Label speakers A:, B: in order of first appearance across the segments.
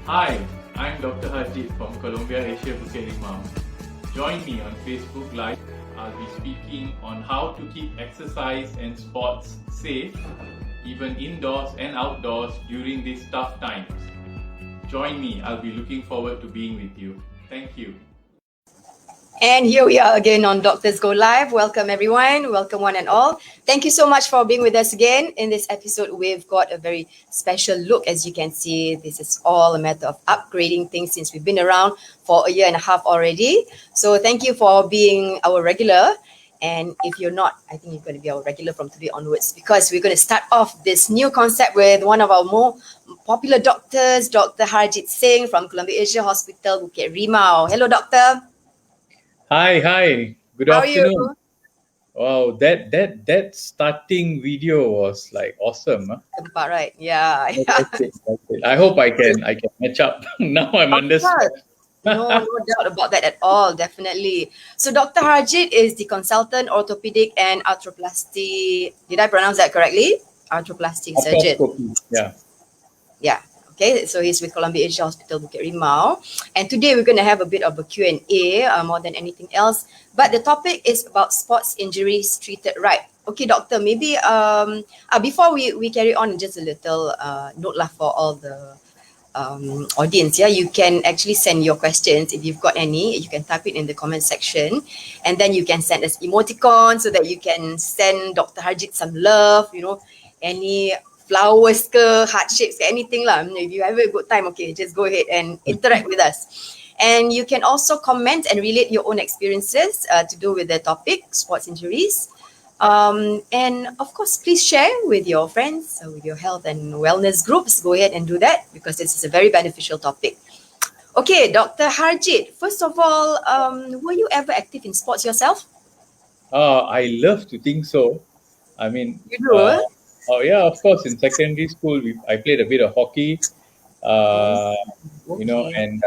A: Hi, I'm Dr. Harjeet from Columbia Asia Bukit Rimau. Join me on Facebook Live. I'll be speaking on how to keep exercise and sports safe, even indoors and outdoors during these tough times. Join me, I'll be looking forward to being with you. Thank you.
B: And here we are again on Doctors Go Live. Welcome everyone, welcome one and all. Thank you so much for being with us again. In this episode, we've got a very special look. As you can see, this is all a matter of upgrading things since we've been around for a year and a half already. So thank you for being our regular. And if you're not, I think you're going to be our regular from today onwards, because we're going to start off this new concept with one of our more popular doctors, Dr. Harjit Singh from Columbia Asia Hospital, Bukit Rimau. Hello, doctor.
A: Hi. Good
B: How are
A: afternoon.
B: you?
A: Wow, that starting video was like awesome. Huh?
B: Tempat, right? Yeah.
A: That's it. I hope I can match up. Now I'm
B: Of
A: under stress.
B: course. No doubt about that at all. Definitely. So Dr. Harjit is the consultant orthopedic and arthroplasty. Did I pronounce that correctly? Arthroplasty surgeon.
A: Arthroscopic. Yeah.
B: Yeah. Okay, so he's with Columbia Asia Hospital, Bukit Rimau. And today we're going to have a bit of a Q&A more than anything else. But the topic is about sports injuries treated right. Okay, doctor, maybe before we carry on, just a little note lah for all the audience. Yeah, you can actually send your questions if you've got any. You can type it in the comment section, and then you can send us emoticons so that you can send Dr. Harjit some love. You know, any flowers ke, heart shapes, anything lah. If you have a good time, okay, just go ahead and interact with us. And you can also comment and relate your own experiences to do with the topic, sports injuries. And of course, please share with your friends, with your health and wellness groups. Go ahead and do that because this is a very beneficial topic. Okay, Dr. Harjit, first of all, were you ever active in sports yourself?
A: I love to think so. I mean,
B: You do?
A: oh yeah, of course. In secondary school, I played a bit of hockey.
B: Okay.
A: And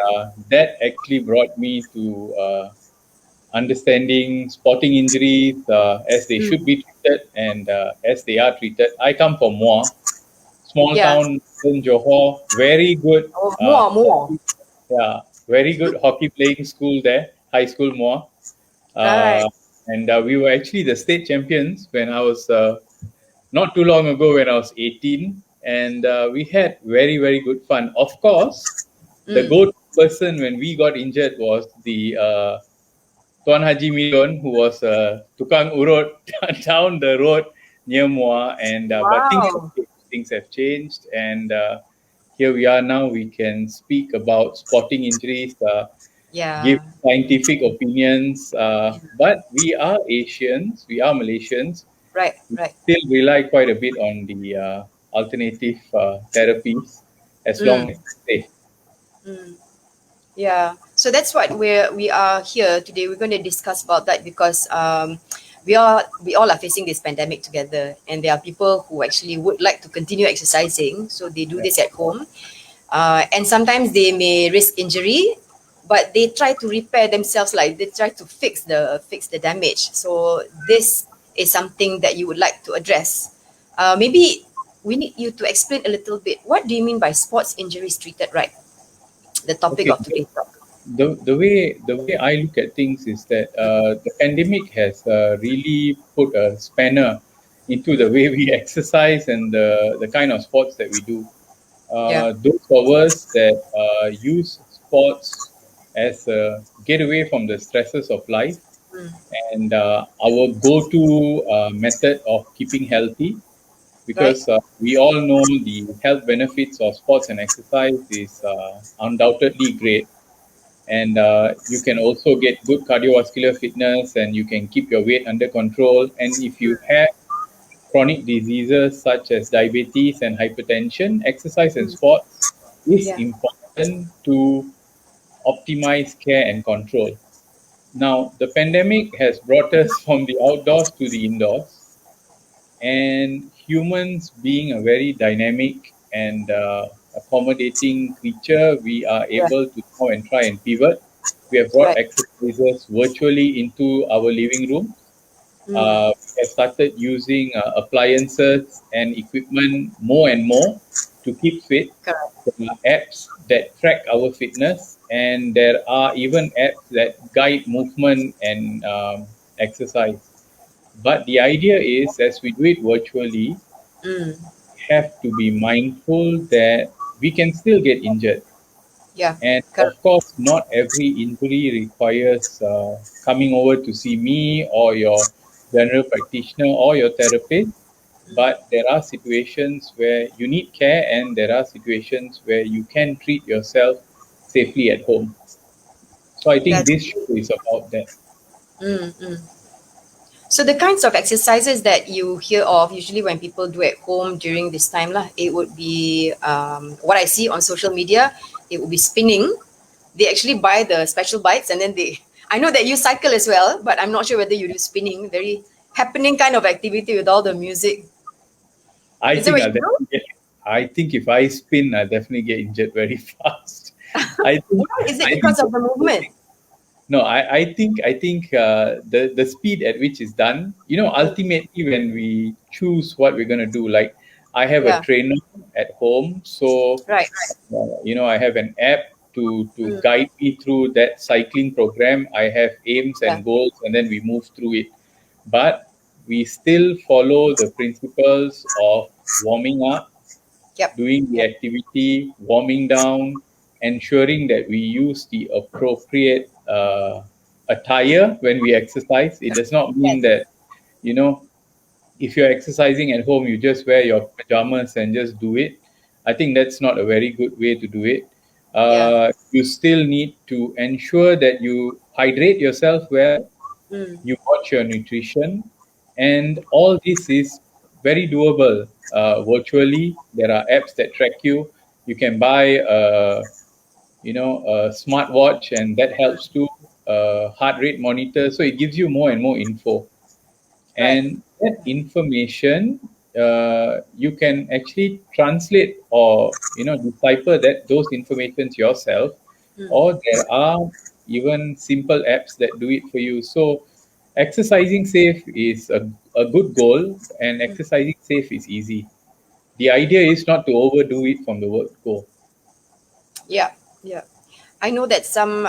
A: that actually brought me to understanding sporting injuries as they should be treated and as they are treated. I come from Muar, small
B: Yeah.
A: town in Johor. Very good.
B: Oh, more.
A: Yeah, very good hockey playing school there, high school Muar.
B: Right.
A: And we were actually the state champions when I was not too long ago when I was 18. And we had very, very good fun. Of course, the go-to person when we got injured was the Tuan Haji Milon, who was tukang urut down the road near Muar. And but things have changed, and here we are now. We can speak about sporting injuries, give scientific opinions. But we are Asians, we are Malaysians.
B: Right.
A: We still rely quite a bit on the alternative therapies, as long as it's safe.
B: Yeah, so that's what we are here today. We're going to discuss about that because we all are facing this pandemic together, and there are people who actually would like to continue exercising, so they do this at home, and sometimes they may risk injury, but they try to repair themselves, like they try to fix the damage. So this is something that you would like to address. Maybe we need you to explain a little bit. What do you mean by sports injuries treated right? The topic of today's talk.
A: The way I look at things is that the pandemic has really put a spanner into the way we exercise and the kind of sports that we do. Those of us that use sports as a getaway from the stresses of life and our go-to method of keeping healthy, because we all know the health benefits of sports and exercise is undoubtedly great. And you can also get good cardiovascular fitness, and you can keep your weight under control. And if you have chronic diseases such as diabetes and hypertension, exercise and sports is important to optimize care and control. Now, the pandemic has brought us from the outdoors to the indoors. And humans being a very dynamic and accommodating creature, we are able to now and try and pivot. We have brought exercises virtually into our living room. We have started using appliances and equipment more and more to keep fit.
B: Correct.
A: There are apps that track our fitness, and there are even apps that guide movement and exercise. But the idea is, as we do it virtually,
B: Mm.
A: have to be mindful that we can still get injured.
B: Yeah.
A: And
B: Correct.
A: of course, not every injury requires coming over to see me or your general practitioner or your therapist. But there are situations where you need care, and there are situations where you can treat yourself safely at home. So I think
B: That's
A: this show is about that.
B: mm, mm. So the kinds of exercises that you hear of usually when people do at home during this time lah, it would be what I see on social media. It would be spinning. They actually buy the special bikes and then they. I know that you cycle as well, but I'm not sure whether you do spinning. Very happening kind of activity with all the music.
A: I
B: Is that
A: think
B: what
A: I'll
B: you do?
A: definitely get, I think if I spin, I'll definitely get injured very fast. I think
B: Why is it
A: I
B: because
A: think
B: of the movement?
A: No, I think the speed at which it's done,
B: Mm.
A: ultimately when we choose what we're gonna do, like I have a
B: Yeah.
A: trainer at home, so
B: Right. Right.
A: I have an app to
B: Mm.
A: guide me through that cycling program. I have aims
B: Yeah.
A: and goals, and then we move through it. But we still follow the principles of warming up,
B: Yep.
A: doing the
B: Yep.
A: activity, warming down, ensuring that we use the appropriate attire when we exercise. It does not mean
B: Yes.
A: that, you know, if you're exercising at home, you just wear your pajamas and just do it. I think that's not a very good way to do it.
B: Yeah.
A: You still need to ensure that you hydrate yourself well,
B: Mm.
A: you watch your nutrition, and all this is very doable virtually. There are apps that track you. You can buy a smartwatch, and that helps too. Heart rate monitor, so it gives you more and more info,
B: Right.
A: and that information you can actually translate or decipher that those informations yourself,
B: Mm.
A: or there are even simple apps that do it for you. So exercising safe is a good goal, and
B: Mm.
A: exercising safe is easy. The idea is not to overdo it from the word go.
B: Yeah. Yeah. I know that some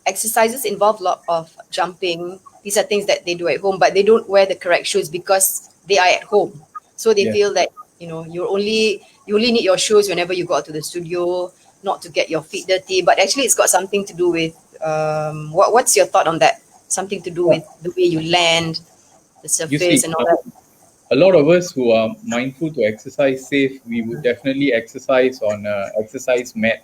B: exercises involve a lot of jumping. These are things that they do at home, but they don't wear the correct shoes because they are at home. So they
A: Yeah.
B: feel that you only need your shoes whenever you go out to the studio, not to get your feet dirty. But actually, it's got something to do with what's your thought on that? Something to do with the way you land, the
A: You
B: surface,
A: see,
B: and all that.
A: a lot of us who are mindful to exercise safe, we would definitely exercise on exercise mat.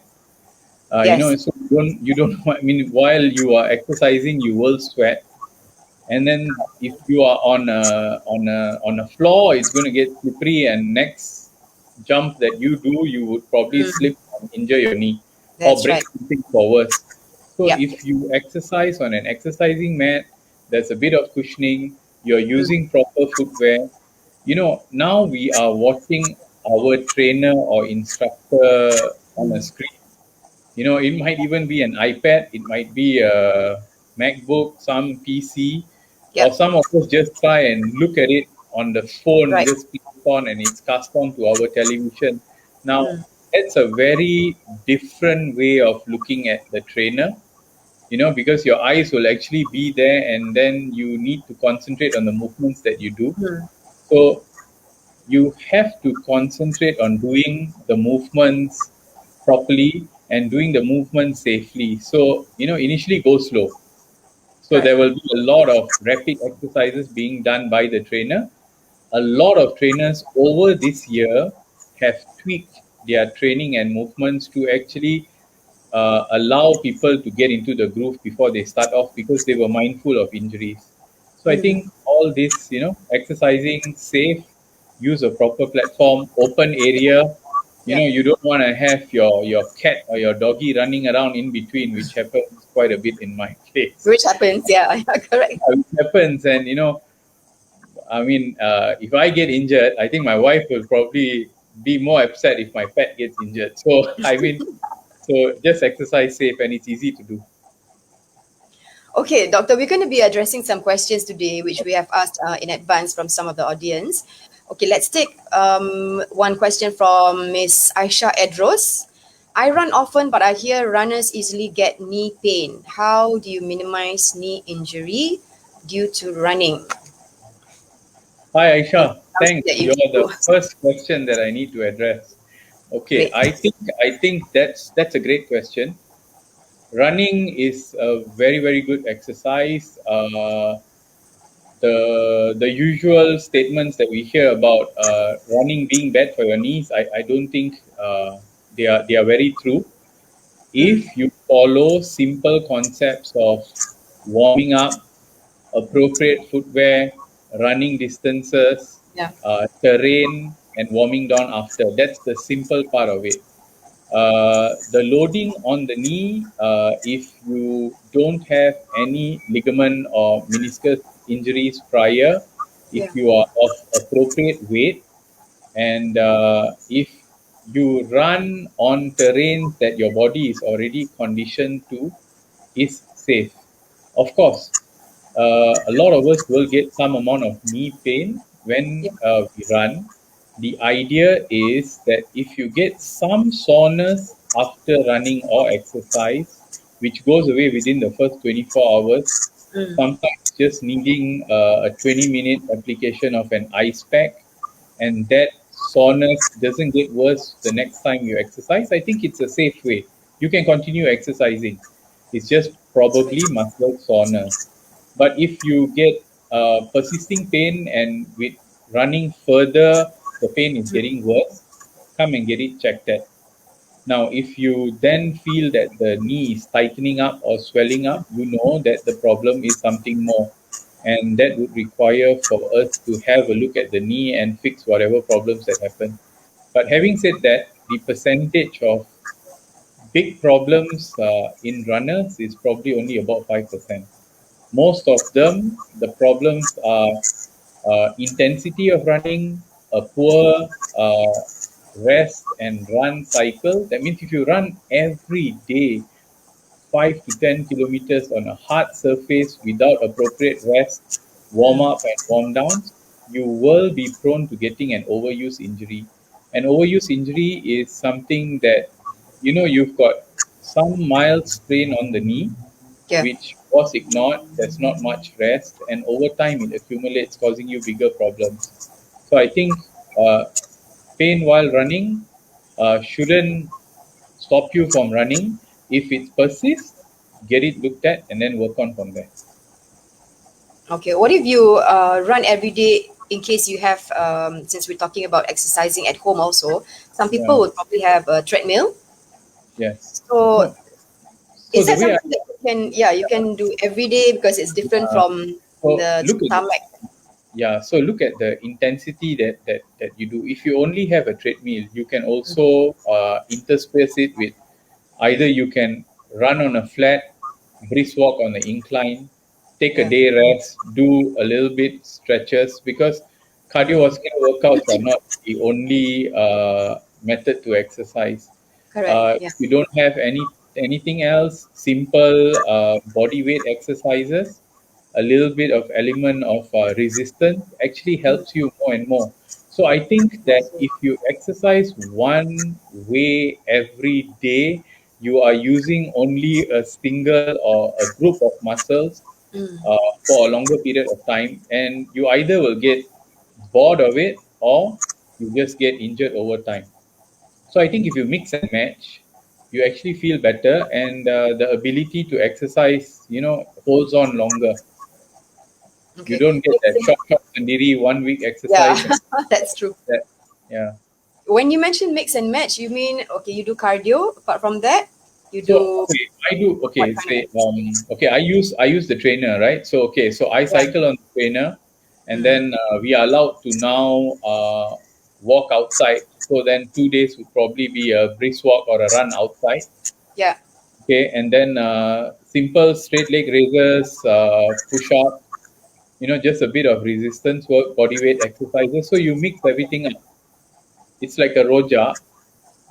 B: Yes.
A: So you don't. I mean, while you are exercising, you will sweat, and then if you are on a floor, it's going to get slippery, and next jump that you do, you would probably
B: Mm,
A: slip and injure your knee or
B: that's
A: break
B: right.
A: something for worse. So
B: Yep.
A: if you exercise on an exercising mat, there's a bit of cushioning. You're
B: Mm,
A: using proper footwear. Now we are watching our trainer or instructor on a
B: mm,
A: screen. It might even be an iPad, it might be a MacBook, some PC, or
B: yep.
A: some of us just try and look at it on the phone,
B: Right.
A: just click on, and it's cast on to our television. Now,
B: Mm,
A: that's a very different way of looking at the trainer, because your eyes will actually be there, and then you need to concentrate on the movements that you do.
B: mm,
A: So, you have to concentrate on doing the movements properly and doing the movement safely. So, initially go slow. So
B: right.
A: there will be a lot of rapid exercises being done by the trainer. A lot of trainers over this year have tweaked their training and movements to actually allow people to get into the groove before they start off, because they were mindful of injuries. So I
B: Mm,
A: think all this, exercising safe, use a proper platform, open area.
B: yep.
A: You don't want to have your cat or your doggy running around in between, which happens quite a bit in my case.
B: Which happens, yeah, yeah, correct.
A: Which happens, and I mean, if I get injured, I think my wife will probably be more upset if my pet gets injured. So I mean, so just exercise safe, and it's easy to do.
B: Okay, Doctor, we're going to be addressing some questions today, which we have asked in advance from some of the audience. Okay, let's take one question from Miss Aisha Edros. I run often, but I hear runners easily get knee pain. How do you minimize knee injury due to running?
A: Hi,
B: Okay,
A: Aisha.
B: something
A: Thanks.
B: that you
A: You're
B: can
A: the
B: do.
A: first question that I need to address. Okay,
B: Great.
A: I think that's a great question. Running is a very good exercise. The usual statements that we hear about running being bad for your knees, I don't think they are very true.
B: Mm,
A: If you follow simple concepts of warming up, appropriate footwear, running distances,
B: yeah.
A: terrain, and warming down after. That's the simple part of it. The loading on the knee, if you don't have any ligament or meniscus injuries prior,
B: Yeah.
A: if you are of appropriate weight, and if you run on terrains that your body is already conditioned to, is safe. Of course, a lot of us will get some amount of knee pain when
B: Yeah.
A: we run. The idea is that if you get some soreness after running or exercise, which goes away within the first 24 hours,
B: Mm,
A: sometimes just needing a 20-minute application of an ice pack, and that soreness doesn't get worse the next time you exercise, I think it's a safe way. You can continue exercising. It's just probably muscle soreness. But if you get persisting pain and with running further, the pain is getting worse, come and get it checked at. Now, if you then feel that the knee is tightening up or swelling up, you know that the problem is something more. And that would require for us to have a look at the knee and fix whatever problems that happen. But having said that, the percentage of big problems in runners is probably only about 5%. Most of them, the problems are intensity of running, a poor rest and run cycle. That means if you run every day 5 to 10 kilometers on a hard surface without appropriate rest, warm
B: mm,
A: up and warm downs, you will be prone to getting an overuse injury. An overuse injury is something that, you've got some mild strain on the knee,
B: yeah.
A: which was ignored. There's not much rest, and over time it accumulates, causing you bigger problems. So I think uh, pain while running shouldn't stop you from running. If it persists, get it looked at and then work on from there.
B: Okay. What if you run every day in case you have, since we're talking about exercising at home also, some people
A: Yeah.
B: would probably have a treadmill.
A: Yes.
B: So
A: No. So
B: is
A: the
B: that
A: way I
B: something that you can, yeah, you can do every day because it's different
A: uh,
B: from
A: so
B: the
A: look at
B: tarmac?
A: Yeah, so look at the intensity that you do. If you only have a treadmill, you can also intersperse it with either you can run on a flat, brisk walk on the incline, take a
B: Yeah.
A: day rest, do a little bit stretches, because cardiovascular workouts are not the only method to exercise.
B: Correct. Yeah.
A: If you don't have anything else, simple body weight exercises, a little bit of element of resistance actually
B: Mm,
A: helps you more and more. So I think that if you exercise one way every day, you are using only a single or a group of muscles
B: mm,
A: for a longer period of time, and you either will get bored of it or you just get injured over time. So I think if you mix and match, you actually feel better, and the ability to exercise, holds on longer. You
B: okay.
A: don't get that short sendiri 1 week
B: Yeah,
A: exercise and
B: that's true.
A: that. Yeah.
B: When you mention mix and match, you mean okay, you do cardio. Apart from that, you
A: So
B: do
A: okay, I do
B: what
A: okay.
B: kind of
A: Say
B: exercise?
A: okay. I use the trainer, right? So okay, so I
B: Yeah.
A: cycle on the trainer, and
B: Mm,
A: then we are allowed to now walk outside. So then 2 days would probably be a brisk walk or a run outside.
B: yeah.
A: Okay, and then simple straight leg raises, push up, just a bit of resistance work, body weight exercises. So you mix everything up. It's like a roja,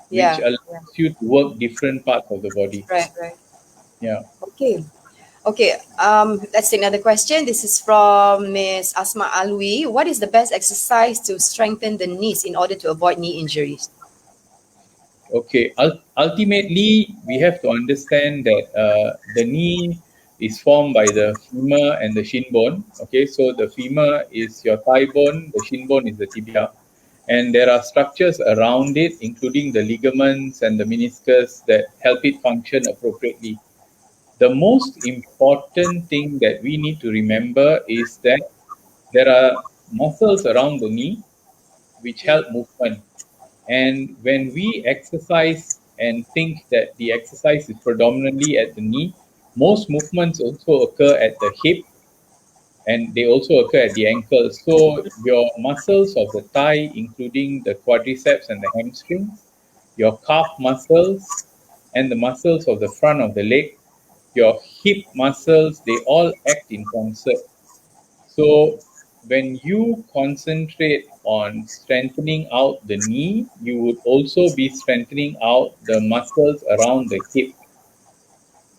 A: which
B: Yeah.
A: allows
B: Yeah.
A: you to work different parts of the body.
B: Right. Right.
A: Yeah.
B: Okay. Okay, let's take another question. This is from Miss Asma Alwi. What is the best exercise to strengthen the knees in order to avoid knee injuries?
A: Okay, ultimately, we have to understand that the knee is formed by the femur and the shin bone. Okay, so the femur is your thigh bone, the shin bone is the tibia, and there are structures around it, including the ligaments and the meniscus, that help it function appropriately. The most important thing that we need to remember is that there are muscles around the knee which
B: Mm.
A: help movement. And when we exercise and think that the exercise is predominantly at the knee, most movements also occur at the hip and they also occur at the ankle. So your muscles of the thigh, including the quadriceps and the hamstrings, your calf muscles, and the muscles of the front of the leg, your hip muscles, they all act in concert. So when you concentrate on strengthening out the knee, you would also be strengthening out the muscles around the hip,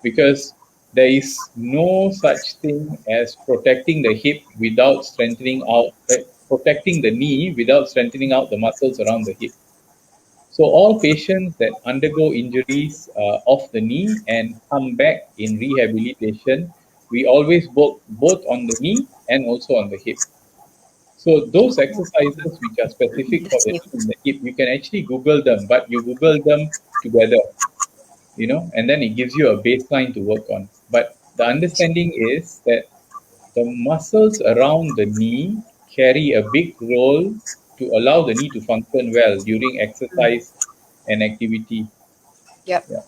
A: because there is no such thing as protecting the hip without strengthening out, protecting the knee without strengthening out the muscles around the hip. So all patients that undergo injuries of the knee and come back in rehabilitation, we always work both on the knee and also on the hip. So those exercises which are specific for the
B: That's
A: knee and the hip, you can actually Google them, but you Google them together, and then it gives you a baseline to work on. But the understanding is that the muscles around the knee carry a big role to allow the knee to function well during exercise and activity.
B: Yep.
A: Yeah.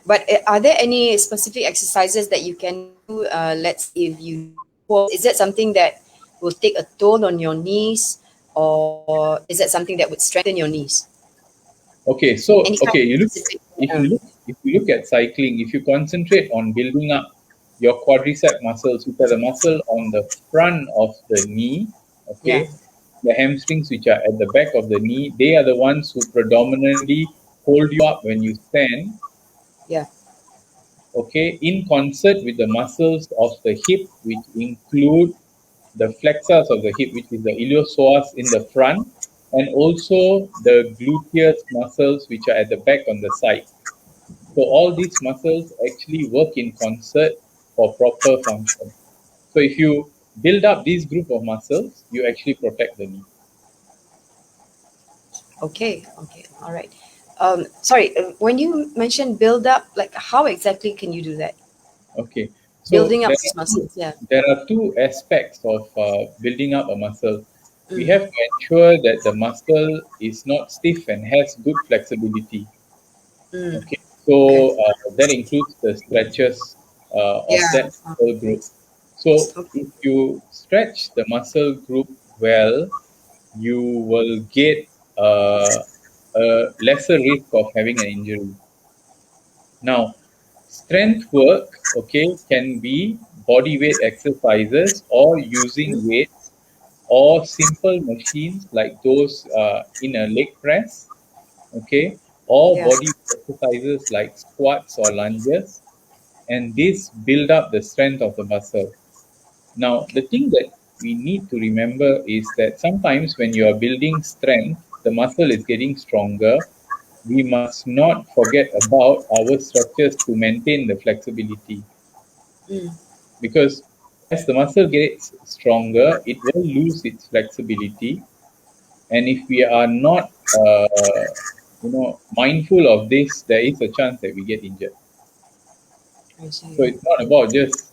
B: But are there any specific exercises that you can do? Let's say if you do squats, is that something that will take a toll on your knees, or is that something that would strengthen your knees?
A: Okay. So
B: Any kind
A: okay,
B: of
A: you look
B: specific?
A: if you
B: Uh,
A: look if you look at cycling, if you concentrate on building up your quadricep muscles, which are the muscle on the front of the knee,
B: yeah.
A: okay, the hamstrings, which are at the back of the knee, they are the ones who predominantly hold you up when you stand,
B: Yeah.
A: okay, in concert with the muscles of the hip, which include the flexors of the hip, which is the iliopsoas in the front, and also the gluteus muscles, which are at the back on the side. So all these muscles actually work in concert for proper function. So if you build up this group of muscles, you actually protect the knee.
B: Okay. Okay. All right. Sorry. When you mentioned build up, like how exactly can you do that?
A: Okay. So
B: Building up these muscles. Yeah.
A: there are two aspects of building up a muscle. We
B: Mm.
A: have to ensure that the muscle is not stiff and has good flexibility.
B: Mm.
A: Okay,
B: Okay.
A: so that includes the stretches of
B: Yeah.
A: that muscle group. So
B: Okay.
A: if you stretch the muscle group well, you will get a lesser risk of having an injury. Now, strength work, okay, can be body weight exercises or using weights or simple machines like those in a leg press, okay, or
B: Yeah.
A: body exercises like squats or lunges, and this build up the strength of the muscle. Now, the
B: Okay.
A: thing that we need to remember is that sometimes when you are building strength, the muscle is getting stronger. We must not forget about our structures to maintain the flexibility,
B: Mm.
A: because as the muscle gets stronger, it will lose its flexibility, and if we are not mindful of this, there is a chance that we get injured.
B: I see.
A: So it's not about just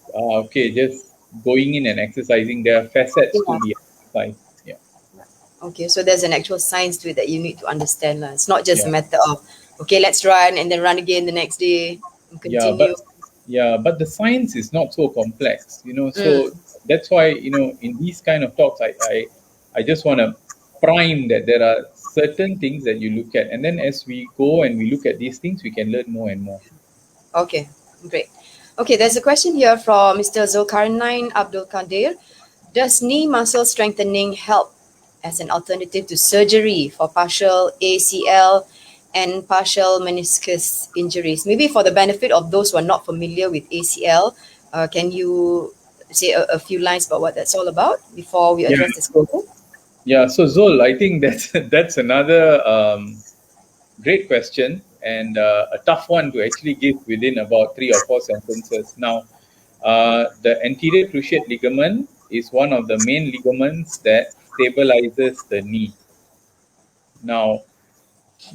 A: just going in and exercising. There are facets to
B: Yeah.
A: the exercise. Yeah,
B: Okay, so there's an actual science to it that you need to understand. Lah. It's not just a
A: yeah,
B: matter of, okay, let's run and then run again the next day and
A: yeah.
B: continue.
A: But the science is not so complex. So
B: Mm,
A: that's why in these kind of talks, I just want to prime that there are certain things that you look at, and then as we go and we look at these things, we can learn more and more.
B: okay, great. Okay, there's a question here from Mr. Zulkarnain Abdul Qadir. Does knee muscle strengthening help as an alternative to surgery for partial ACL and partial meniscus injuries. Maybe for the benefit of those who are not familiar with ACL, can you say a few lines about what that's all about before we
A: Yeah.
B: address this
A: So,
B: question?
A: yeah. So Zol, I think that's another great question and a tough one to actually give within about 3 or 4 sentences. Now, the anterior cruciate ligament is one of the main ligaments that stabilizes the knee. Now,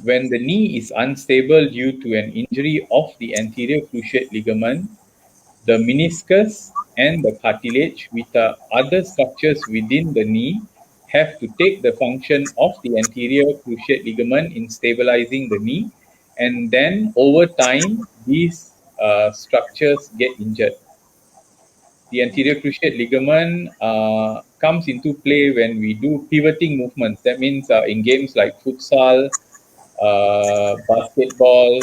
A: when the knee is unstable due to an injury of the anterior cruciate ligament, the meniscus and the cartilage, which are other structures within the knee, have to take the function of the anterior cruciate ligament in stabilizing the knee. And then over time, these structures get injured. The anterior cruciate ligament comes into play when we do pivoting movements. That means in games like futsal, basketball,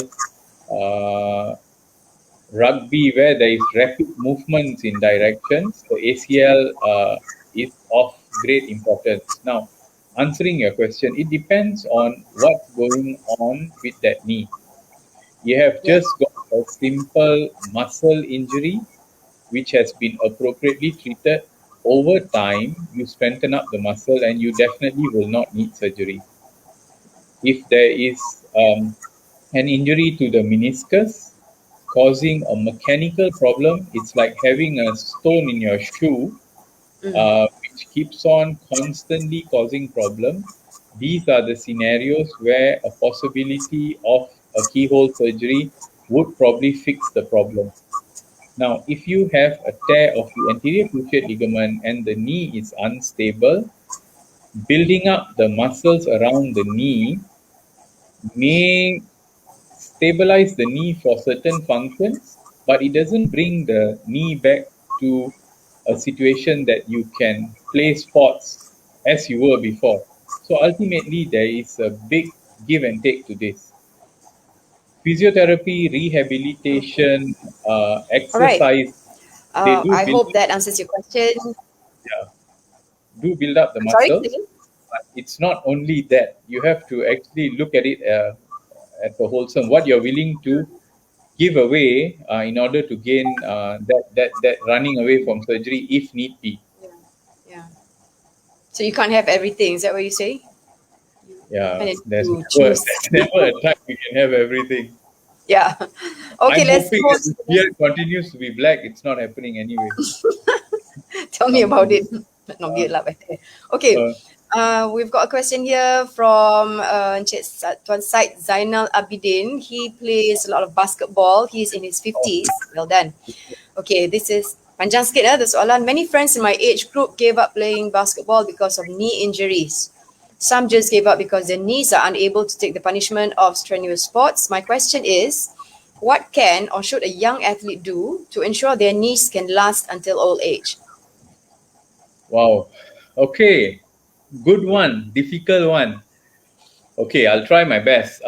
A: uh, rugby, where there is rapid movements in directions, the ACL is of great importance. Now, answering your question, it depends on what's going on with that knee. You have
B: Yeah.
A: just got a simple muscle injury, which has been appropriately treated. Over time, you strengthen up the muscle and you definitely will not need surgery. If there is an injury to the meniscus causing a mechanical problem, it's like having a stone in your shoe,
B: Mm.
A: which keeps on constantly causing problem. These are the scenarios where a possibility of a keyhole surgery would probably fix the problem. Now, if you have a tear of the anterior cruciate ligament and the knee is unstable, building up the muscles around the knee may stabilize the knee for certain functions, but it doesn't bring the knee back to a situation that you can play sports as you were before. So ultimately, there is a big give and take to this. Physiotherapy, rehabilitation,
B: All right.
A: exercise, they do
B: I
A: build
B: hope that answers your question.
A: yeah, do build up the
B: I'm sorry.
A: muscles. But it's not only that. You have to actually look at it as a wholesome. What you're willing to give away in order to gain that running away from surgery if need be.
B: Yeah. Yeah. So you can't have everything. Is that what you say? You
A: Yeah,
B: kind of need
A: there's
B: to
A: never
B: choose.
A: there's never a time we can have everything.
B: Yeah. Okay,
A: I'm
B: let's
A: hoping
B: go
A: that
B: to
A: this
B: the next.
A: beard continues to be black. It's not happening anyway.
B: Tell me about
A: Something.
B: it. Not
A: Uh,
B: good lah. Okay.
A: uh,
B: We've got a question here from Encik Tuan Said Zainal Abidin. He plays a lot of basketball. He's in his
A: oh,
B: 50s. Well done. Okay, this is panjang sikit the soalan. Many friends in my age group gave up playing basketball because of knee injuries. Some just gave up because their knees are unable to take the punishment of strenuous sports. My question is, what can or should a young athlete do to ensure their knees can last until old age?
A: wow. Okay. Good one. Difficult one. Okay, I'll try my best.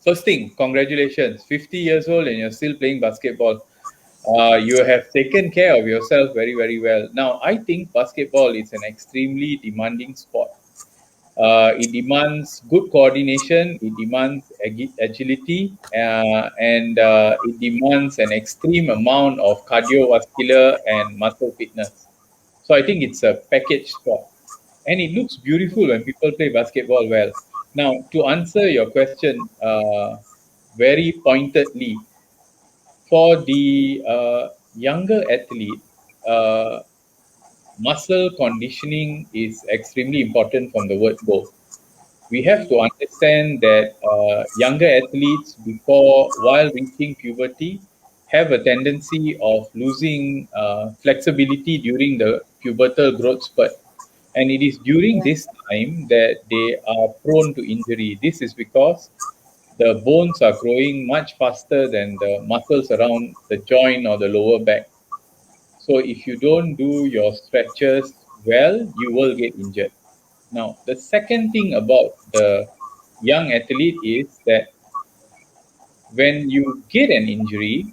A: First thing, congratulations. 50 years old and you're still playing basketball. You have taken care of yourself very, very well. Now, I think basketball is an extremely demanding sport. It demands good coordination, it demands agility, and it demands an extreme amount of cardiovascular and muscle fitness. So I think it's a package sport. And it looks beautiful when people play basketball well. Now, to answer your question very pointedly, for the younger athlete, uh, muscle conditioning is extremely important from the word go. We have to understand that younger athletes, while reaching puberty, have a tendency of losing flexibility during the pubertal growth spurt. And it is during
B: Yeah.
A: this time that they are prone to injury. This is because the bones are growing much faster than the muscles around the joint or the lower back. So if you don't do your stretches well, you will get injured. Now, the second thing about the young athlete is that when you get an injury,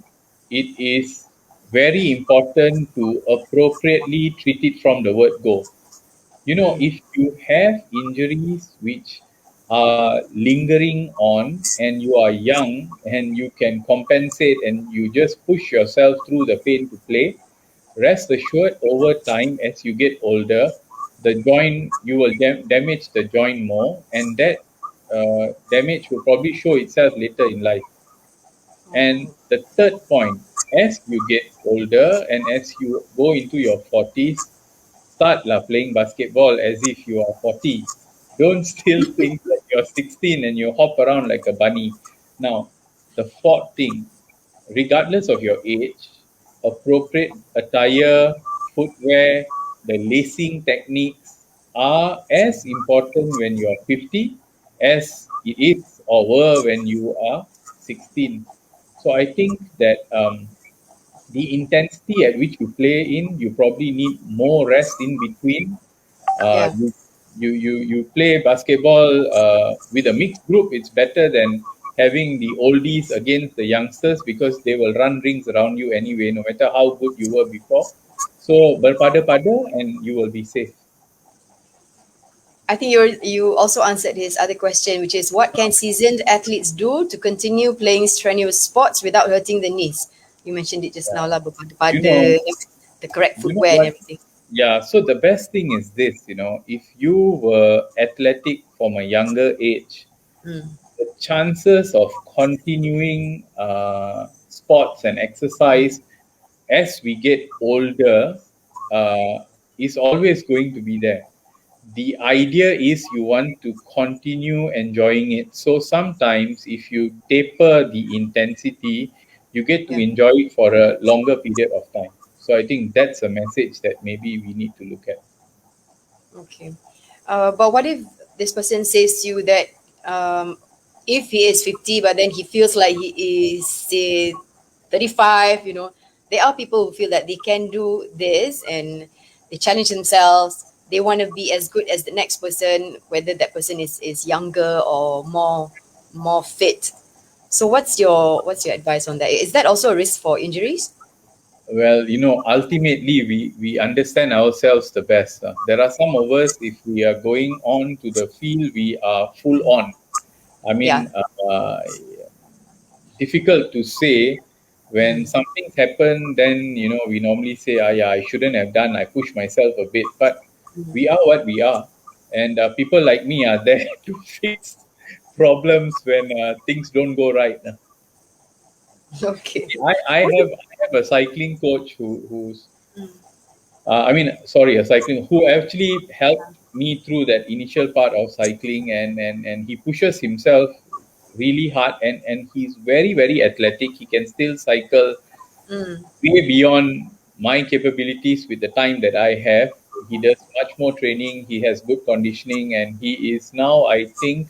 A: it is very important to appropriately treat it from the word go. You know,
B: Mm.
A: if you have injuries which are lingering on and you are young and you can compensate and you just push yourself through the pain to play, rest assured over time as you get older, the joint, you will damage the joint more, and that damage will probably show itself later in life. And
B: Oh,
A: the third point, as you get older and as you go into your 40s, start playing basketball as if you are 40. Don't still think that you're 16 and you hop around like a bunny. Now, the fourth thing, regardless of your age, appropriate attire, footwear, the lacing techniques are as important when you are 50 as it is or were when you are 16. So I think that the intensity at which you play in, you probably need more rest in between. Uh,
B: yeah.
A: you, you play basketball with a mixed group. It's better than having the oldies against the youngsters because they will run rings around you anyway, no matter how good you were before. So berpada-pada and you will be safe.
B: I think you also answered his other question, which is what can seasoned athletes do to continue playing strenuous sports without hurting the knees? You mentioned it just now, lah,
A: You know,
B: berpada-pada, the correct
A: you know
B: footwear and
A: what?
B: everything.
A: Yeah. So the best thing is this. If you were athletic from a younger age,
B: Mm,
A: the chances of continuing sports and exercise as we get older uh, is always going to be there. The idea is you want to continue enjoying it. So sometimes, if you taper the intensity, you get to
B: yeah.
A: enjoy it for a longer period of time. So I think that's a message that maybe we need to look at.
B: Okay. But what if this person says to you that if he is 50, but then he feels like he is, say, 35, there are people who feel that they can do this and they challenge themselves. They want to be as good as the next person, whether that person is younger or more fit. So what's your advice on that? Is that also a risk for injuries?
A: Well, ultimately, we understand ourselves the best. There are some of us, if we are going on to the field, we are full on. I
B: Yeah.
A: mean, difficult to say when
B: Mm.
A: something's happened, then, we normally say, yeah, I shouldn't have done, I push myself a bit. But we are what we are. And people like me are there to fix problems when things don't go right.
B: Okay.
A: I have a cycling coach who's sorry, a cycling who actually helped me through that initial part of cycling, and he pushes himself really hard, and he's very, very athletic. He can still cycle
B: Mm.
A: way beyond my capabilities with the time that I have. He does much more training. He has good conditioning, and he is now, I think,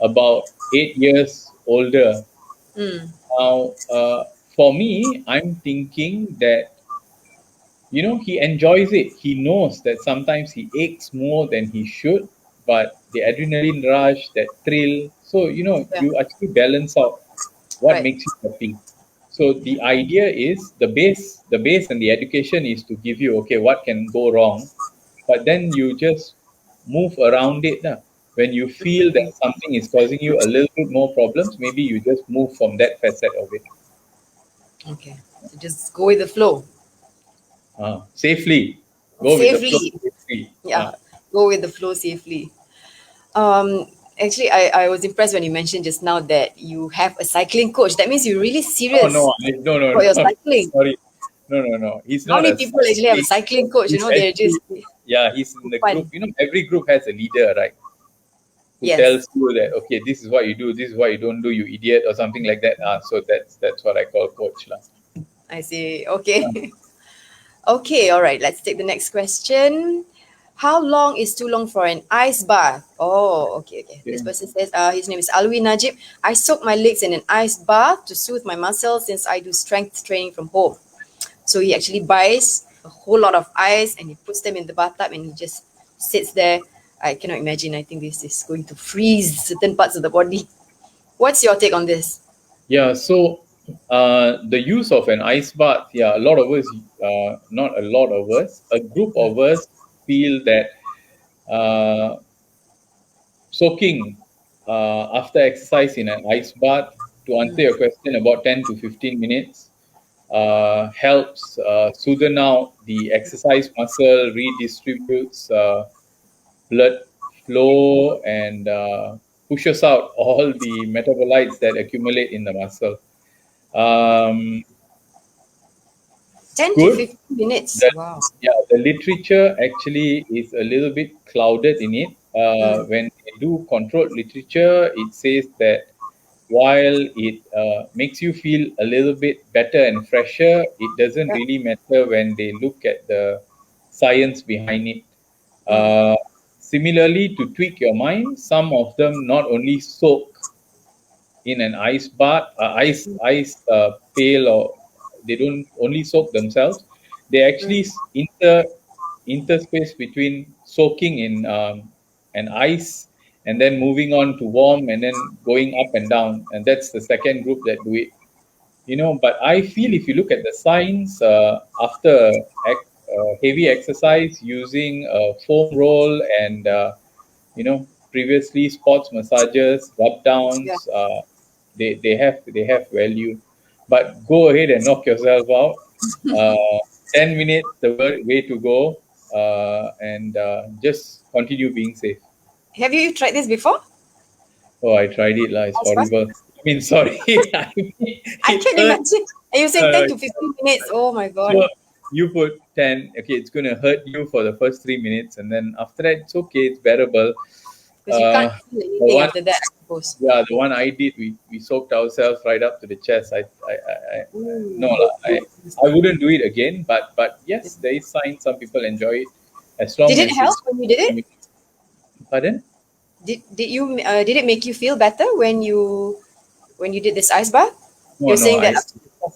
A: about 8 years older.
B: Mm.
A: Now, for me, I'm thinking that he enjoys it. He knows that sometimes he aches more than he should, but the adrenaline rush, that thrill. So,
B: Yeah.
A: you actually balance out what
B: Right.
A: makes you happy. So the idea is the base and the education is to give you, okay, what can go wrong, but then you just move around it. When you feel that something is causing you a little bit more problems, maybe you just move from that facet of it.
B: Okay. So just go with the flow.
A: Safely. Go with the flow
B: Safely.
A: safely.
B: Yeah. Go with the flow safely. Um, Actually, I was impressed when you mentioned just now that you have a cycling coach. That means you're really
A: Oh
B: serious
A: no, no, no,
B: about your
A: no.
B: cycling.
A: Sorry. No, no, no. He's
B: How
A: not
B: many
A: a
B: people actually have a
A: cycling.
B: cycling coach?
A: He's
B: They're just
A: actually, yeah, he's in
B: for
A: the group.
B: fun.
A: Every group has a leader, right? Who
B: Yes,
A: tells you that, okay, this is what you do, this is what you don't do, you idiot, or something like that. So that's what I call coach, lah.
B: I see. Okay. Okay, all right. Let's take the next question. How long is too long for an ice bath? Oh, okay, okay. This
A: Okay.
B: person says, his name is Alwi Najib. I soak my legs in an ice bath to soothe my muscles since I do strength training from home. So he actually buys a whole lot of ice and he puts them in the bathtub and he just sits there. I cannot imagine. I think this is going to freeze certain parts of the body. What's your take on this?
A: Yeah. So the use of an ice bath, yeah, a lot of us, not a lot of us, a group
B: Mm,
A: of us feel that uh, soaking after exercise in an ice bath. To answer your question, about 10 to 15 minutes helps soothe out the exercise muscle, redistributes blood flow, and pushes out all the metabolites that accumulate in the muscle. Um,
B: 10 to
A: Good.
B: 15 minutes.
A: The,
B: Wow.
A: yeah, the literature actually is a little bit clouded in it.
B: Mm.
A: When they do controlled literature, it says that while it makes you feel a little bit better and fresher, it doesn't
B: Yeah.
A: really matter when they look at the science behind it.
B: Mm.
A: Uh, Similarly, to tweak your mind, some of them not only soak in an ice bath, ice pail, or they don't only soak themselves. They actually interspace between soaking in an ice and then moving on to warm and then going up and down, and that's the second group that do it. But I feel if you look at the science, after heavy exercise using a foam roll and previously sports massages, rub
B: Yeah.
A: downs, they have value. But go ahead and knock yourself out. uh, 10 minutes the way to go, and just continue being safe.
B: Have you tried this before?
A: Oh, I tried it, it's
B: Ice bath?
A: horrible. I mean, sorry. I mean,
B: I
A: it
B: can
A: hurt.
B: imagine. And you're saying
A: uh,
B: 10 to 15 minutes. Oh my God.
A: so you put 10. Okay, it's going to hurt you for the first 3 minutes, and then after that it's okay, it's bearable.
B: Because you can't feel
A: The
B: anything
A: one
B: after that, I suppose.
A: Yeah, the one I did, we soaked ourselves right up to the chest. I no
B: Ooh.
A: lah, I wouldn't do it again. But yes, there is signs some people enjoy it as long
B: Did it
A: as
B: help
A: it's.
B: when you did it?
A: Pardon?
B: Did it make you feel better when you did this ice bath?
A: No,
B: You're
A: no.
B: saying that.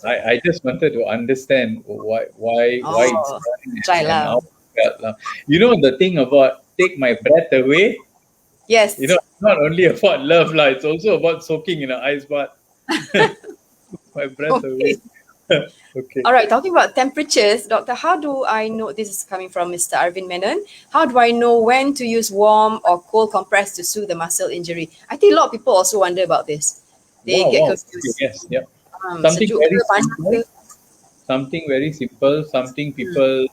A: I just wanted to understand why it's
B: Oh,
A: done,
B: try
A: and
B: lah.
A: how it felt lah. The thing about take my breath away.
B: Yes.
A: It's not only about love lah. It's also about soaking in an ice bath. My breath
B: Okay.
A: away. Okay.
B: All right. Talking about temperatures, doctor, how do I know? This is coming from Mr. Arvin Menon. How do I know when to use warm or cold compress to soothe the muscle injury? I think a lot of people also wonder about this. They
A: Wow,
B: get
A: wow. Okay,
B: confused.
A: yes, yeah. Something
B: Sejuk ke,
A: very
B: panas ke?
A: simple. Something very simple. Something people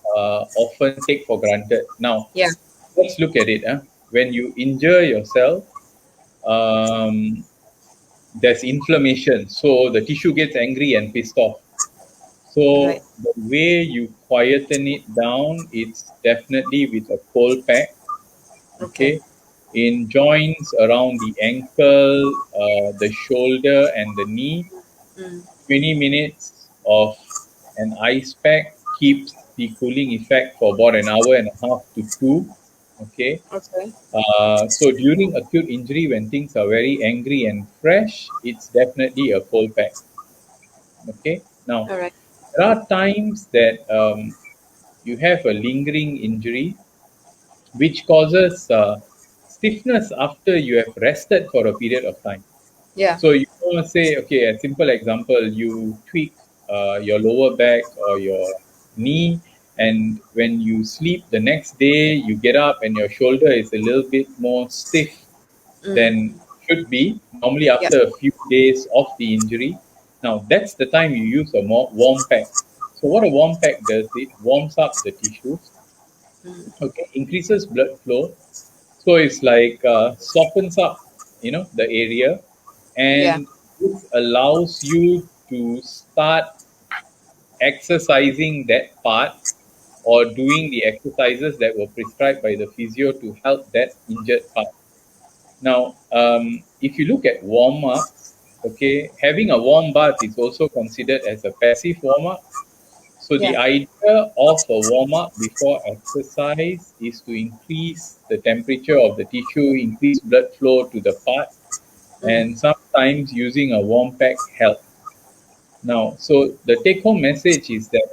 A: often take for granted. Now,
B: Yeah.
A: let's look at it. When you injure yourself, um, there's inflammation. So the tissue gets angry and pissed off. So
B: Right.
A: the way you quieten it down, it's definitely with a cold pack.
B: Okay.
A: Okay. In joints around the ankle, the shoulder, and the knee,
B: Mm.
A: 20 minutes of an ice pack keeps the cooling effect for about an hour and a half to two. Okay.
B: Okay.
A: So during acute injury, when things are very angry and fresh, it's definitely a cold pack. Okay. Now,
B: All right.
A: there are times that you have a lingering injury which causes stiffness after you have rested for a period of time.
B: Yeah.
A: So you want to say, okay, a simple example, you tweak your lower back or your knee, and when you sleep the next day, you get up and your shoulder is a little bit more stiff
B: Mm.
A: than should be, normally
B: Yeah.
A: after a few days of the injury. Now, that's the time you use a more warm pack. So, what a warm pack does, it warms up the tissues,
B: Mm.
A: okay, increases blood flow. So, it's like softens up, the area,
B: Yeah.
A: and this allows you to start exercising that part or doing the exercises that were prescribed by the physio to help that injured part. Now, if you look at warm ups, okay, having a warm bath is also considered as a passive warm up. So, the
B: Yeah.
A: idea of a warm up before exercise is to increase the temperature of the tissue, increase blood flow to the part,
B: Mm.
A: and sometimes using a warm pack helps. Now, so the take home message is that